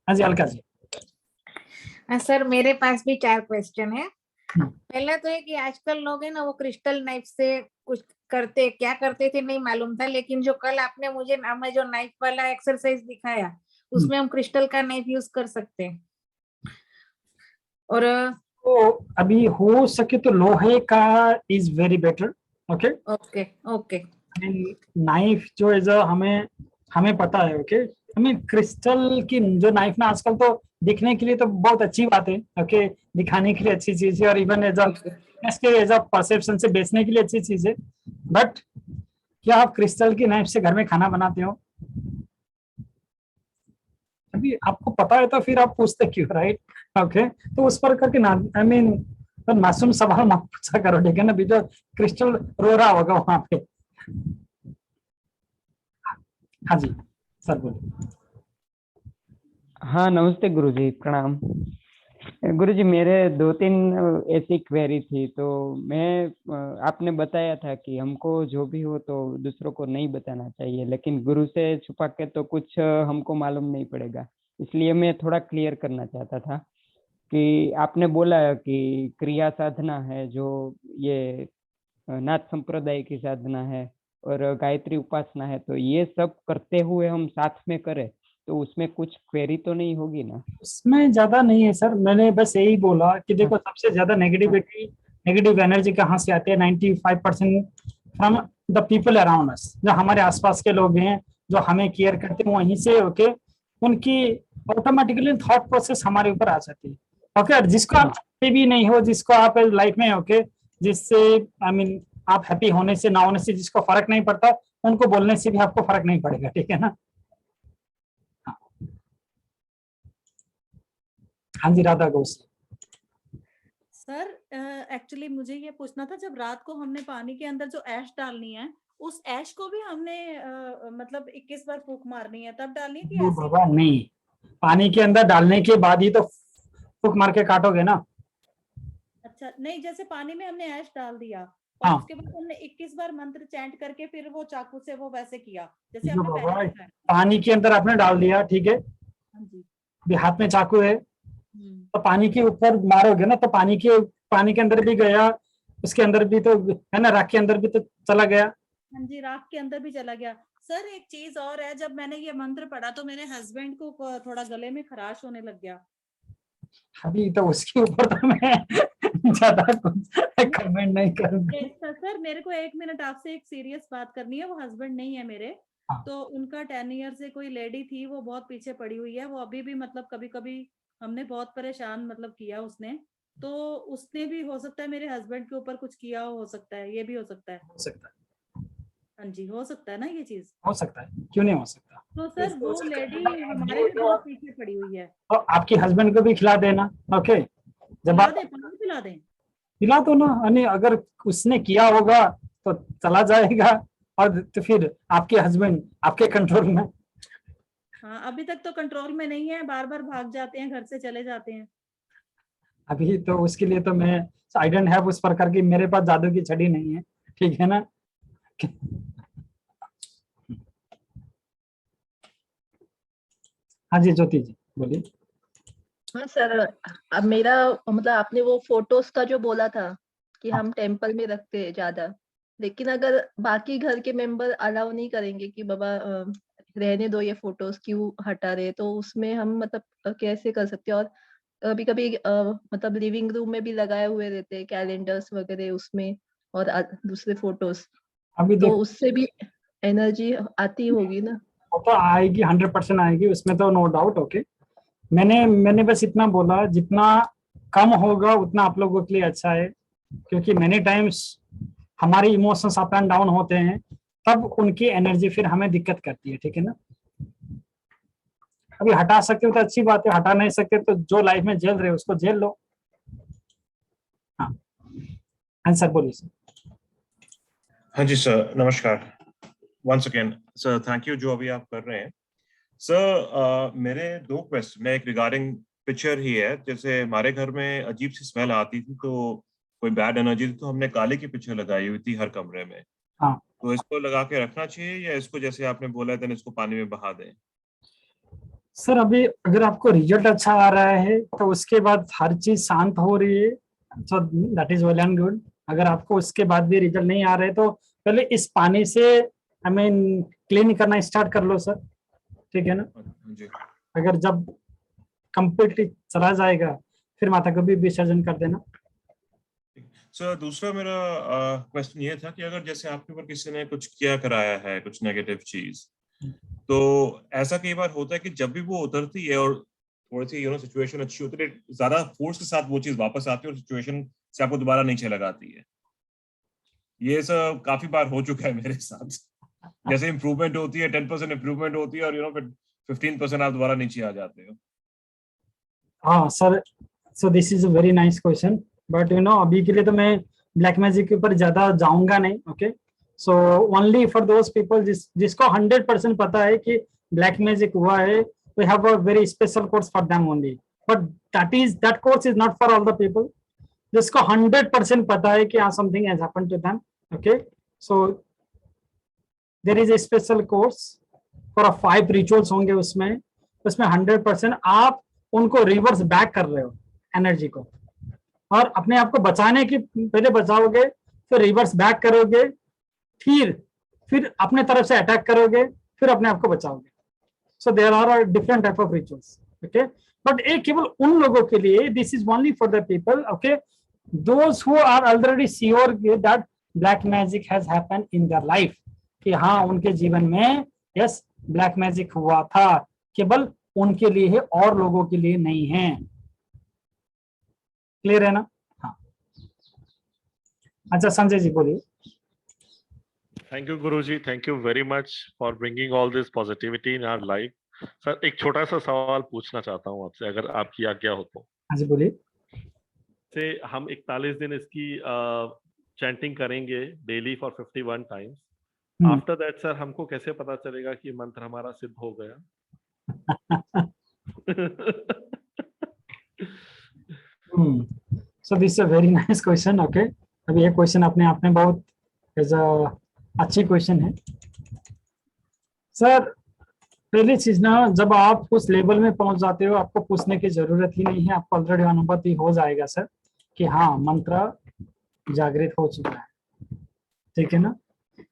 हाँ जी Alka ji. Sir मेरे पास भी 4 question है। पहला तो है कि आजकल लोग है ना वो क्रिस्टल नाइफ से कुछ करते, क्या करते थे नहीं मालूम था, लेकिन जो कल आपने मुझे हमें जो नाइफ वाला एक्सरसाइज दिखाया उसमें हम क्रिस्टल का नाइफ यूज कर सकते हैं। और तो अभी हो सके तो लोहे का is very better. Okay okay okay. Knife जो है जो हमें पता है, ओके। हमें क्रिस्टल की जो नाइफ ना आजकल तो दिखने के लिए तो बहुत अच्छी बात है, ओके, दिखाने के लिए अच्छी चीज है, और इवन एज अ परसेप्शन से बेचने के लिए अच्छी चीज है। बट क्या आप क्रिस्टल की नाइफ से घर में खाना बनाते हो? अभी आपको पता है तो फिर आप पूछते क्यों, राइट? ओके, तो उस पर करके ना, आई मीन तो मासूम सवाल मत पूछा करो, ठीक है ना? जो क्रिस्टल रो रहा होगा वहां पे। हाँ जी सर बोलिए। हाँ नमस्ते गुरुजी, प्रणाम। गुरुजी मेरे 2-3 ऐसी क्वेरी थी, तो मैं आपने बताया था कि हमको जो भी हो तो दूसरों को नहीं बताना चाहिए, लेकिन गुरु से छुपा के तो कुछ हमको मालूम नहीं पड़ेगा, इसलिए मैं थोड़ा क्लियर करना चाहता था कि आपने बोला कि क्रिया साधना है जो ये नाथ संप्रदाय की साधना है और गायत्री उपासना है, तो ये सब करते हुए हम साथ में करें तो उसमें कुछ क्वेरी तो नहीं होगी ना? उसमें ज्यादा नहीं है सर, मैंने बस यही बोला कि देखो सबसे ज्यादा नेगेटिव एनर्जी कहाँ से आती है? 95% from the people around us, जो हमारे आसपास के लोग हैं जो हमें केयर करते हैं वहीं से, ओके। उनकी ऑटोमेटिकली थॉट प्रोसेस हमारे ऊपर आ जाती है, ओके। जिसको आप चाहते भी नहीं हो, जिसको आप लाइफ में, ओके, जिससे आई मीन आप हैप्पी होने से ना होने से जिसको फर्क नहीं पड़ता, उनको बोलने से भी आपको फर्क नहीं पड़ेगा, ठीक है ना? हाँ जी राधा घोष। सर एक्चुअली मुझे ये पूछना था, जब रात को हमने पानी के अंदर जो ऐश डालनी है, उस ऐश को भी हमने मतलब 21 बार फूंक मारनी है तब डालनी है कि ऐसे? बाबा नहीं, पानी के अंदर डालने के बाद ही तो फूंक मार के काटोगे ना। अच्छा नहीं, जैसे पानी में हमने ऐश डाल दिया और हाँ। उसके बाद हमने 21 बार मंत्र चैंट करके फिर वो चाकू से वो वैसे किया जैसे जो हमने बाबा पहले सिखाया। पानी के अंदर आपने डाल दिया, ठीक है, हाँ जी। भी हाथ में चाकू है तो पानी के ऊपर मारोगे ना, तो पानी के अंदर भी गया, उसके अंदर भी तो है ना, राख के अंदर भी तो चला गया। हाँ जी, राख के अंदर भी चला गया। सर एक चीज और है, जब मैंने ये मंत्र पढ़ा तो मेरे हस्बैंड को थोड़ा गले में खराश होने लग गया। अभी तो उसके ऊपर तो मैं ज्यादा कुछ कमेंट नहीं करूंगा। सर मेरे को 1 मिनट आपसे एक सीरियस बात करनी है। वो हस्बैंड नहीं है मेरे, तो उनका 10 ईयर से कोई लेडी थी, वो बहुत पीछे पड़ी हुई है। वो अभी भी मतलब कभी कभी हमने बहुत परेशान मतलब किया उसने, तो उसने भी हो सकता है मेरे हस्बैंड के ऊपर कुछ किया हो सकता है, ये भी हो सकता है। हो सकता है, हाँ जी, हो सकता है ना ये चीज? हो सकता है, क्यों नहीं हो सकता। तो सर वो लेडी हमारे भी बहुत पीछे पड़ी हुई है। तो आपके हस्बैंड को भी खिला देना, ओके। जब आप पिला दें, पिला दो ना, यानी अगर उसने किया होगा तो चला जाएगा, और तो फिर आपके हस्बैंड आपके कंट्रोल में। हाँ अभी तक तो कंट्रोल में नहीं है, बार बार भाग जाते हैं, घर से चले जाते हैं। अभी तो उसके लिए तो मैं आई डोंट हैव उस प्रकार की, मेरे पास जादू की छड़ी नहीं है, ठीक है ना? हाँ जी ज्योति जी बोलिए। हाँ सर, अब मेरा मतलब आपने वो फोटोज का जो बोला था कि हम टेम्पल में रखते हैं ज्यादा, लेकिन अगर बाकी घर के मेंबर अलाउ नहीं करेंगे कि बाबा रहने दो ये फोटोज क्यों हटा रहे, तो उसमें हम मतलब कैसे कर सकते हैं? और कभी कभी मतलब लिविंग रूम में भी लगाए हुए रहते हैं कैलेंडर्स वगैरह उसमें और दूसरे फोटोज, तो उससे भी एनर्जी आती होगी ना? वो तो आएगी, 100% आएगी, उसमें तो नो डाउट, ओके। मैंने बस इतना बोला, जितना कम होगा उतना आप लोगों के लिए अच्छा है, क्योंकि मेनी टाइम्स हमारे इमोशंस अप एंड डाउन होते हैं, तब उनकी एनर्जी फिर हमें दिक्कत करती है, ठीक है ना? अभी हटा सकते हो तो अच्छी बात है, हटा नहीं सकते तो जो लाइफ में झेल रहे हो उसको झेल लो। हाँ सर बोलिए सर। हाँ जी सर, नमस्कार। once again, sir, thank you जो अभी आप कर रहे हैं. सर मेरे 2 क्वेश्चन है. एक रिगार्डिंग पिक्चर ही है. जैसे हमारे घर में अजीब सी स्मेल आती थी, तो कोई बैड एनर्जी थी, तो हमने काले की पिक्चर लगाई हुई थी हर कमरे में. हाँ. तो इसको लगा के रखना चाहिए या इसको जैसे आपने बोला है इसको पानी में बहा दें? सर अभी अगर आपको रिजल्ट अच्छा आ रहा है तो उसके बाद हर चीज शांत हो रही है, so that is well and good. अगर आपको उसके बाद भी रिजल्ट नहीं आ रहे तो पहले इस पानी से आई मीन क्लीन करना स्टार्ट कर लो सर, ठीक है ना. जी. अगर जब कंप्लीटली चला जाएगा फिर माता को भी विसर्जन कर देना. सर दूसरा मेरा क्वेश्चन ये था कि अगर जैसे आपके ऊपर किसी ने कुछ किया कराया है, कुछ नेगेटिव चीज, तो ऐसा कई बार होता है कि जब भी वो उतरती है और थोड़ी सी सिचुएशन अच्छी होती है, ज्यादा फोर्स के साथ वो चीज वापस आती है और सिचुएशन से आपको दोबारा नीचे लगाती है. ये सब काफी बार हो चुका है मेरे साथ. जैसे इम्प्रूवमेंट होती है, 10% इम्प्रूवमेंट होती है और फिर 15% आप दोबारा नीचे आ जाते हो. हाँ sir, so this is a very nice question, but अभी के लिए तो मैं ब्लैक मैजिक के ऊपर ज्यादा जाऊंगा नहीं. Okay, so only for those people जिसको 100% पता है कि ब्लैक मैजिक हुआ है, we have a very special course for them only, but that course is not for all the people. जिसको 100% पता है कि something has happened to them. Okay, so there is a special course for 5 rituals होंगे उसमें 100% आप उनको reverse back कर रहे हो एनर्जी को, और अपने आप को बचाने की पहले बचाओगे, फिर रिवर्स बैक करोगे, फिर अपने तरफ से अटैक करोगे, फिर अपने आप को बचाओगे. So there are different type of rituals, okay? But ये केवल उन लोगों के लिए, this is only for the people, okay? Those who are already sure that black magic has happened in their life, कि हाँ उनके जीवन में yes black magic हुआ था, केवल उनके लिए है और लोगों के लिए नहीं है. क्लियर है ना? हाँ. अच्छा संजय जी बोलिए. Thank you, Guruji. Thank you very much for bringing all this positivity in our life. Sir एक छोटा सा सवाल पूछना चाहता हूँ आपसे, अगर आपकी आज्ञा हो तो. हाँ जी बोलिए. से हम 41 दिन इसकी चैंटिंग करेंगे daily for 51 times. After that sir हमको कैसे पता चलेगा कि मंत्र हमारा सिद्ध हो गया? So this is a very nice question. Okay, अभी ये क्वेश्चन अपने आप में बहुत अच्छी क्वेश्चन है सर. पहली चीज ना, जब आप उस लेवल में पहुंच जाते हो आपको पूछने की जरूरत ही नहीं है, आपको ऑलरेडी अनुभूति हो जाएगा सर कि हाँ मंत्र जागृत हो चुका है, ठीक है ना.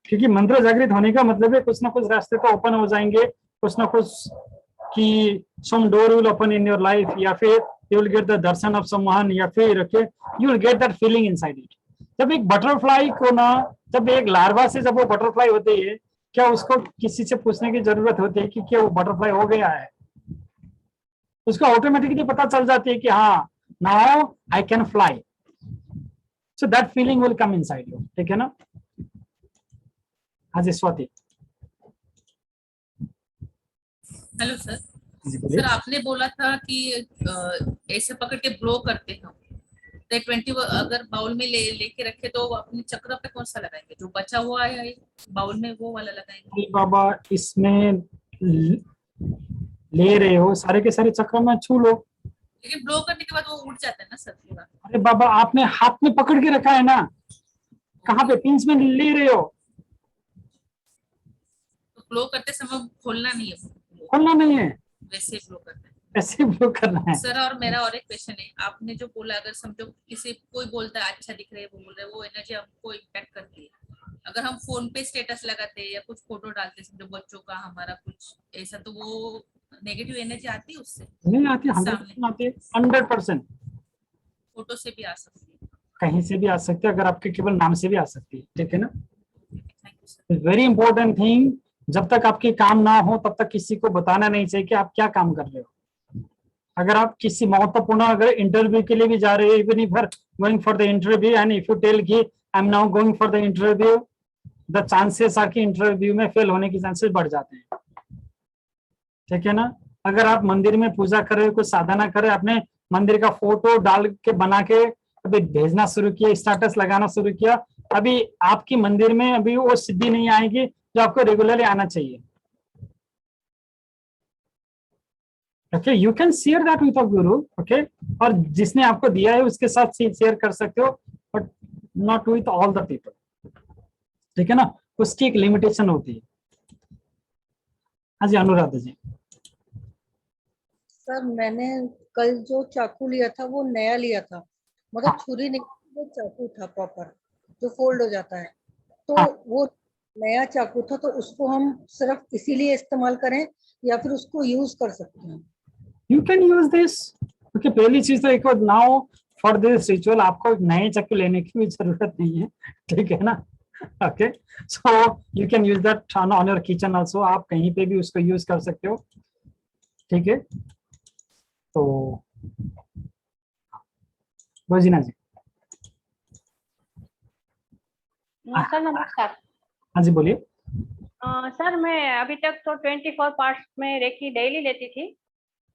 क्योंकि मंत्र जागृत होने का मतलब है कुछ ना कुछ रास्ते तो ओपन हो जाएंगे, कुछ ना कुछ कि some door will open in your life, या फिर you will get the Darshan of someone, या फिर you will get that feeling inside it. जब एक बटरफ्लाई को ना, जब एक लार्वा से जब वो बटरफ्लाई होती है, क्या उसको किसी से पूछने की जरूरत होती है कि क्या वो बटरफ्लाई हो गया है? उसको ऑटोमेटिकली पता चल जाती है कि हाँ now I can fly. So that feeling will come inside you, ठीक है ना. हाँ जी स्वाति. Hello sir. सर आपने बोला था कि ऐसे पकड़ के ब्लो करते हैं, तो 20 अगर बाउल में लेके रखे तो अपने चक्र पे कौन सा लगाएंगे? जो बचा हुआ है बाउल में वो वाला लगाएंगे? बाबा इसमें ले रहे हो सारे के सारे चक्र में छू लो, लेकिन ब्लो करने के बाद वो उड़ जाता है ना सर पूरा. अरे बाबा आपने हाथ में पकड़ के रखा है ना, कहाँ पे पिंच में ले रहे हो? तो ब्लो करते समय खोलना नहीं है, खोलना नहीं है, वैसे ब्लो करना है. ऐसे ब्लो करना है सर. और मेरा और एक क्वेश्चन है, आपने जो बोला अगर समझो किसी कोई बोलता है अच्छा दिख रहा है, वो बोल रहे हैं, वो एनर्जी हमको इम्पैक्ट करती है. अगर हम फोन पे स्टेटस लगाते हैं या कुछ फोटो डालते हैं समझो बच्चों का हमारा कुछ ऐसा, तो वो नेगेटिव एनर्जी आती है उससे? नहीं आती, 100% आती है, 100%. फोटो से भी आ सकती है, कहीं से भी आ सकती है, अगर आपके केवल नाम से भी आ सकती है, ठीक है ना. वेरी इंपॉर्टेंट थिंग, जब तक आपके काम ना हो तब तक किसी को बताना नहीं चाहिए कि आप क्या काम कर रहे हो. अगर आप किसी महत्वपूर्ण अगर इंटरव्यू के लिए भी जा रहे हो, even if going for the interview and if you tell कि I am now going for the interview, the chances are कि इंटरव्यू में फेल होने के चांसेस बढ़ जाते हैं, ठीक है ना. अगर आप मंदिर में पूजा कर रहे हो, कुछ साधना कर रहे हो, अपने मंदिर का फोटो डाल के बना के अभी भेजना शुरू किया, स्टेटस लगाना शुरू किया, अभी आपकी मंदिर में अभी वो सिद्धि नहीं आएगी जो आपको रेगुलरली आना चाहिए। Okay, you can share that with a Guru, okay, और जिसने आपको दिया है उसके साथ शेयर कर सकते हो, but not with all the people, ठीक है ना, उसकी एक लिमिटेशन होती है। हाँ जी अनुराधा जी। सर मैंने कल जो चाकू लिया था वो नया लिया था, मगर छुरी नहीं, वो चाकू था प्रॉपर जो फोल्ड हो जाता है, तो वो नया चाकू था, तो उसको हम सिर्फ इसीलिए इस्तेमाल करें या फिर उसको यूज कर सकते हैं? You can use this, okay. पहली चीज तो एक bar now for this ritual आपको एक नए चाकू लेने की भी जरूरत नहीं है, ठीक है ना, okay. So you can use that on your kitchen also, आप कहीं पे भी उसको यूज कर सकते हो, ठीक है। तो रोजीना जी। सर नमस्कार। हाँ जी बोलिए। सर मैं अभी तक तो 24 पार्ट्स में रेकी डेली लेती थी,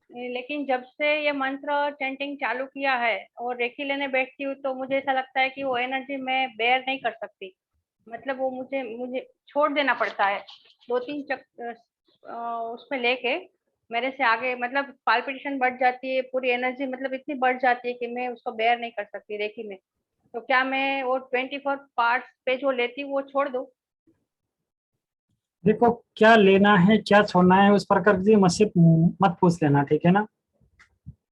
लेकिन जब से ये मंत्र चैंटिंग चालू किया है और रेकी लेने बैठती हूँ तो मुझे ऐसा लगता है कि वो एनर्जी मैं बेयर नहीं कर सकती, मतलब वो मुझे छोड़ देना पड़ता है। 2-3 उसमें लेके मेरे से आगे, मतलब पाल्पिटेशन बढ़ जाती है, पूरी एनर्जी मतलब इतनी बढ़ जाती है कि मैं उसको बेयर नहीं कर सकती रेकी में। तो क्या मैं वो 24 पार्ट्स पे जो लेती हूँ वो छोड़ दूँ? देखो क्या लेना है क्या छोड़ना है उस प्रकार की मुझसे मत पूछ लेना, ठीक है ना,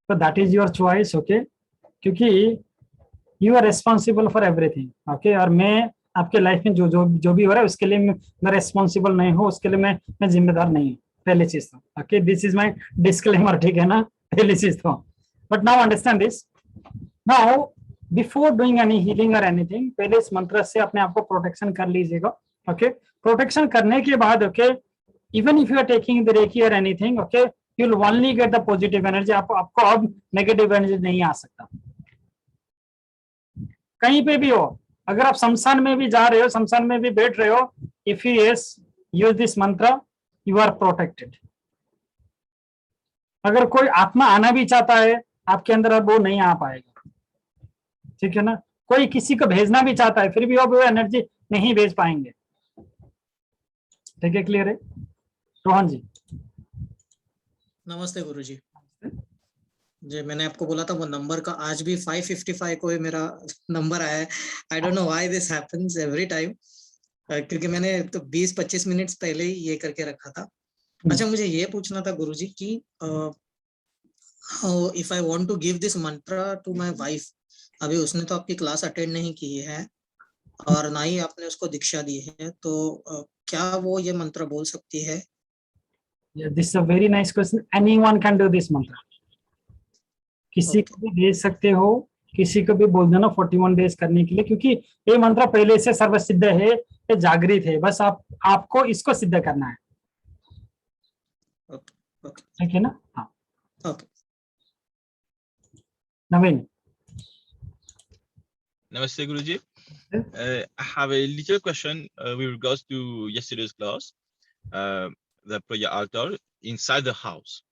तो that is your choice, okay, क्योंकि you are responsible for everything, okay. और मैं आपके लाइफ में जो भी हो रहा है उसके लिए मैं रिस्पॉन्सिबल नहीं हूँ, उसके लिए मैं जिम्मेदार नहीं हूँ, पहली चीज तो, okay, this is my disclaimer, ठीक है ना, पहली चीज तो। But now understand this, now before doing any healing और एनीथिंग, पहले इस मंत्र से अपने आप को प्रोटेक्शन कर लीजिएगा, ओके। प्रोटेक्शन करने के बाद, okay, even if you are taking the reiki और anything, okay, you will only get the positive energy, आपको अब नेगेटिव एनर्जी नहीं आ सकता, कहीं पे भी हो। अगर आप शमशान में भी जा रहे हो, शमशान में भी बैठ रहे हो, इफ यू यूज दिस मंत्र, यू आर प्रोटेक्टेड। अगर कोई आत्मा आना भी चाहता है आपके अंदर, अब वो नहीं आ पाएगा, ठीक है ना। कोई किसी को भेजना भी चाहता है फिर भी अब वो एनर्जी नहीं भेज पाएंगे, ठीक है, क्लियर है। रोहन जी। नमस्ते गुरुजी। जी मैंने आपको बोला था वो नंबर का, आज भी 555 को मेरा नंबर आया है। I don't know why this happens every time, क्योंकि मैंने तो 20-25 मिनट्स पहले ही ये करके रखा था। अच्छा मुझे ये पूछना था गुरुजी कि if I want to give this mantra to my wife, अभी उसने तो आपकी क्लास अटेंड नहीं की है और ना ही आपने उसको दीक्षा दी है, तो क्या वो ये मंत्र बोल सकती है? This is a very nice question, anyone can do this मंत्र, किसी को भी भेज सकते हो, किसी को भी बोल देना 41 डेज करने के लिए, क्योंकि ये मंत्र पहले से सर्वसिद्ध है, ये जागृत है, बस आपको इसको सिद्ध करना है, ठीक है ना। हाँ नवीन। Namaste Guruji. I have a little question with regards to yesterday's class. The prayer altar inside the house,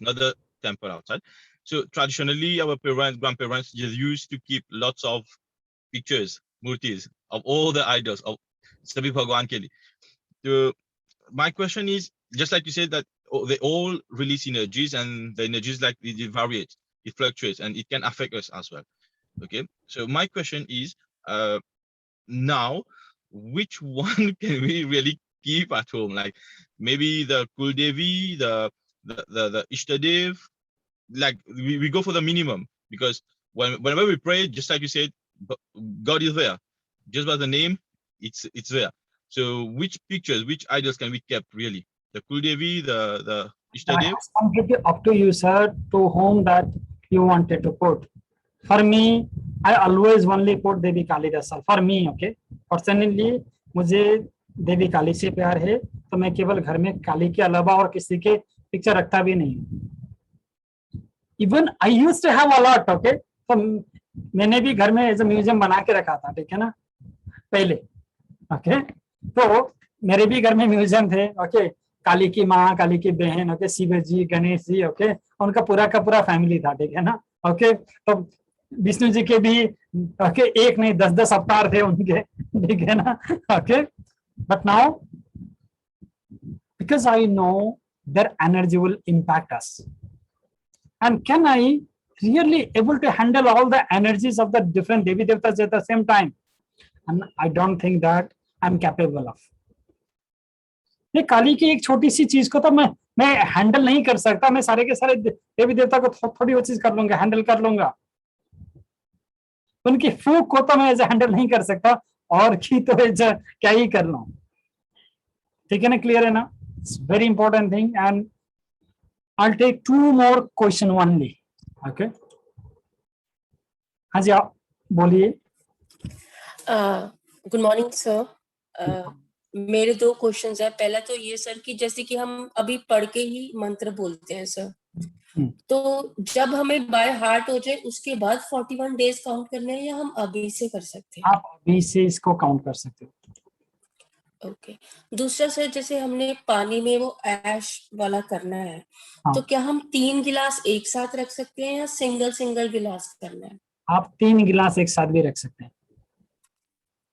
not the temple outside. So traditionally, our grandparents just used to keep lots of pictures, murtis of all the idols of Sabhi Bhagwan ke liye. So my question is, just like you said that they all release energies, and the energies like it varies, it fluctuates, and it can affect us as well. Okay, so my question is, now which one can we really keep at home? Like maybe the Kuldevi, the Ishtadev, like we go for the minimum, because whenever we pray, just like you said, God is there, just by the name, it's there. So which pictures, which idols can we keep really? The Kuldevi, the Ishtadev? That's completely up to you, sir, to whom that you wanted to put. For me, I always only put Devi Kali Dasal. For me, okay, personally, मुझे देवी काली से प्यार है, तो मैं केवल घर में काली के अलावा और किसी के पिक्चर रखता भी नहीं। Even I used to have a lot, okay, तो मैंने भी घर में एज म्यूजियम बना के रखा था, ठीक है ना, पहले, ओके, तो मेरे भी घर में म्यूजियम थे, ओके, काली की माँ, काली की बहन, ओके, शिव जी, गणेश जी, ओके, उनका पूरा का पूरा फैमिली था, ठीक है ना, ओके, तो विष्णु जी के भी, ओके, एक नहीं 10-10 अवतार थे उनके, ठीक है ना, okay. But now because I know their energy will impact us. And can I really able to handle all the energies of the different Devi Devtas at the same time? And I don't think that I'm capable of. ये काली की एक छोटी सी चीज को तो मैं handle नहीं कर सकता, मैं सारे के सारे देवी देवता को थोड़ी वो चीज कर लूंगा, हैंडल कर लूंगा। उनकी फूक को तो मैं ऐसे हैंडल नहीं कर सकता, और की तो क्या ही कर लूं। ठीक है ना, क्लियर है ना? It's very important thing. And I'll take 2 more question only. Okay. हाँ जी, आप बोलिए। Good morning sir. मेरे 2 क्वेश्चंस है। पहला तो ये सर कि जैसे कि हम अभी पढ़ के ही मंत्र बोलते हैं सर, तो जब हमें बाय हार्ट हो जाए उसके बाद 41 डेज काउंट करने हैं या हम अभी से कर सकते हैं? आप अभी से इसको काउंट कर सकते हो। ओके। दूसरा सर, जैसे हमने पानी में वो ऐश वाला करना है, तो क्या हम 3 गिलास एक साथ रख सकते हैं या सिंगल गिलास करना है? आप 3 गिलास एक साथ भी रख सकते हैं।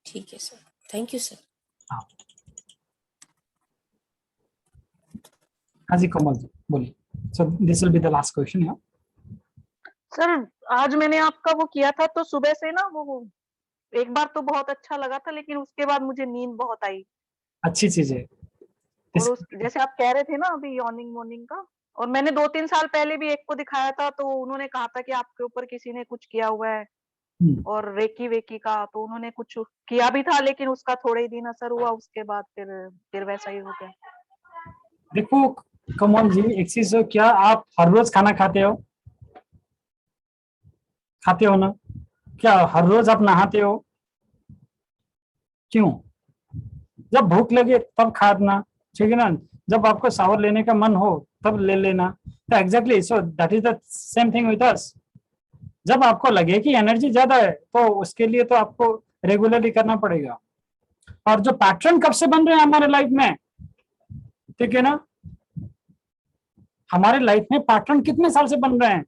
ठीक है सर, थैंक यू सर। हाँ जी कोमल जी बोलिए। So this will be the last question. या सर, आज मैंने आपका वो किया था तो सुबह से ना वो एक बार तो बहुत अच्छा लगा था, लेकिन उसके बाद मुझे नींद बहुत आई। अच्छी चीज है। और जैसे आप कह रहे थे ना अभी यॉर्निंग मॉर्निंग का, और मैंने 2-3 साल पहले भी एक को दिखाया था, तो उन्होंने कहा था कि आपके ऊपर किसी ने कुछ किया हुआ है, और रेकी वेकी का, तो उन्होंने कुछ किया भी था, लेकिन उसका थोड़े ही दिन असर हुआ, उसके बाद फिर वैसा ही हो गया। देखो कमल जी, एक चीज हो, क्या आप हर रोज खाना खाते हो? खाते हो ना? क्या हर रोज आप नहाते हो? क्यों? जब भूख लगे तब खाना, ठीक है ना? जब आपको शावर लेने का मन हो तब ले लेना। तो exactly, so that is the same thing with us. जब आपको लगे कि एनर्जी ज्यादा है तो उसके लिए तो आपको रेगुलरली करना पड़ेगा। और जो पैटर्न कब से बन रहे हैं हमारे लाइफ में, ठीक है ना, हमारे लाइफ में पैटर्न कितने साल से बन रहे हैं?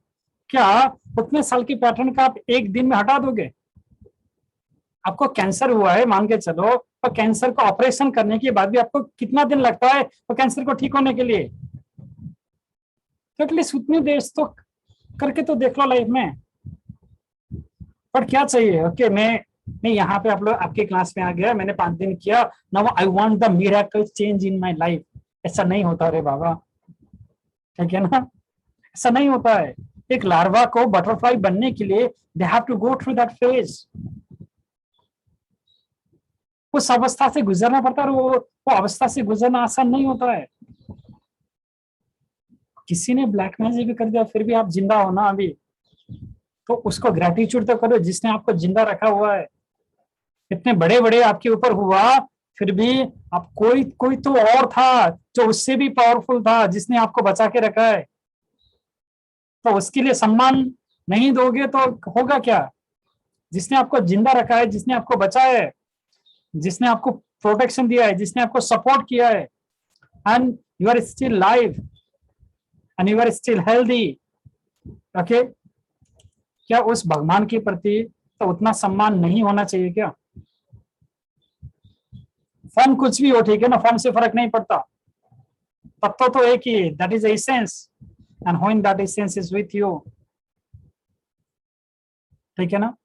क्या उतने साल की पैटर्न का आप एक दिन में हटा दोगे? आपको कैंसर हुआ है मान के चलो, तो कैंसर को ऑपरेशन करने के बाद भी आपको कितना दिन लगता है तो कैंसर को ठीक होने के लिए? तो एटलीस्ट उतनी देर तो करके तो देख लो लाइफ में। पर क्या चाहिए? ओके, मैं यहाँ पे आप लोग आपके क्लास में आ गया, मैंने 5 दिन किया, now I want the miracle change in my life. ऐसा नहीं होता रे बाबा, ठीक है ना? ऐसा नहीं होता है। एक लार्वा को बटरफ्लाई बनने के लिए they have to go through that phase. उस अवस्था से गुजरना पड़ता है, और वो अवस्था से गुजरना आसान नहीं होता है। किसी ने ब्लैक मैजिक भी कर दिया फिर भी आप जिंदा हो ना अभी, तो उसको ग्रेटिट्यूड तो करो जिसने आपको जिंदा रखा हुआ है। इतने बड़े बड़े आपके ऊपर हुआ फिर भी आप कोई तो और था जो उससे भी पावरफुल था, जिसने आपको बचा के रखा है। तो उसके लिए सम्मान नहीं दोगे तो होगा क्या? जिसने आपको जिंदा रखा है, जिसने आपको बचाया है, जिसने आपको प्रोटेक्शन दिया है, जिसने आपको सपोर्ट किया है, and you are still live and you are still healthy, okay, क्या उस भगवान के प्रति तो उतना सम्मान नहीं होना चाहिए क्या? फॉर्म कुछ भी हो, ठीक है ना, फॉर्म से फर्क नहीं पड़ता, तत्व तो एक ही, that is essence, and when that essence is with you, ठीक है ना?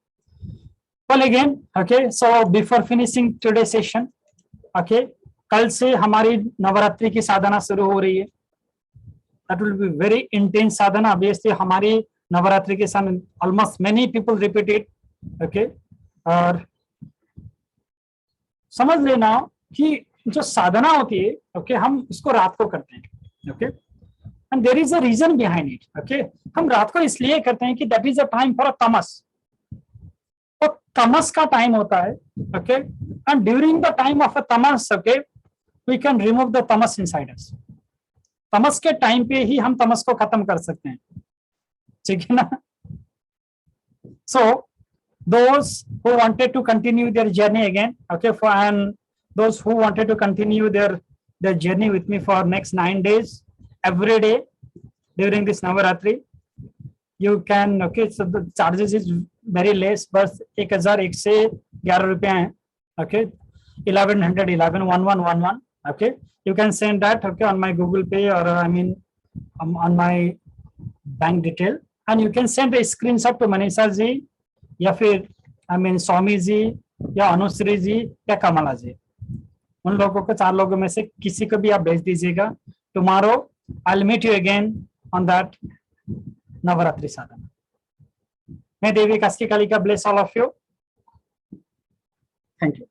Well again, okay, so before finishing today's session, okay, कल से हमारी नवरात्रि की साधना शुरू हो रही है। That will be very intense Sadhana. Obviously हमारी नवरात्रि के साथ almost many people repeat it, okay, और समझ लेना कि जो साधना होती है, okay, हम उसको रात को करते हैं, okay, and there is a reason behind it, okay, हम रात को इसलिए करते हैं कि that is a time for a tamas, तो तमस का टाइम होता है, okay, and during the time of a तमस, okay, we can remove the तमस इनसाइड अस। तमस के टाइम पे ही हम तमस को खत्म कर सकते हैं, ठीक है ना? So those who wanted to continue their journey again, okay, for and those who wanted to continue their journey with me for next 9 days every day during this Navaratri, you can, okay, so the charges is very less, बस 1111 रुपया है, okay, 1111 1111, Okay, you can send that, okay, on my Google Pay, or I mean on my bank detail, and you can send a screenshot to Manisha जी, या फिर I mean Swami ji, या अनुश्री जी, या कमला जी, उन लोगों को 4 लोगों में से किसी को भी आप भेज दीजिएगा. Tomorrow I'll meet you again on that Navaratri sadhana. May Devi Kaski Kalika bless all of you. Thank you.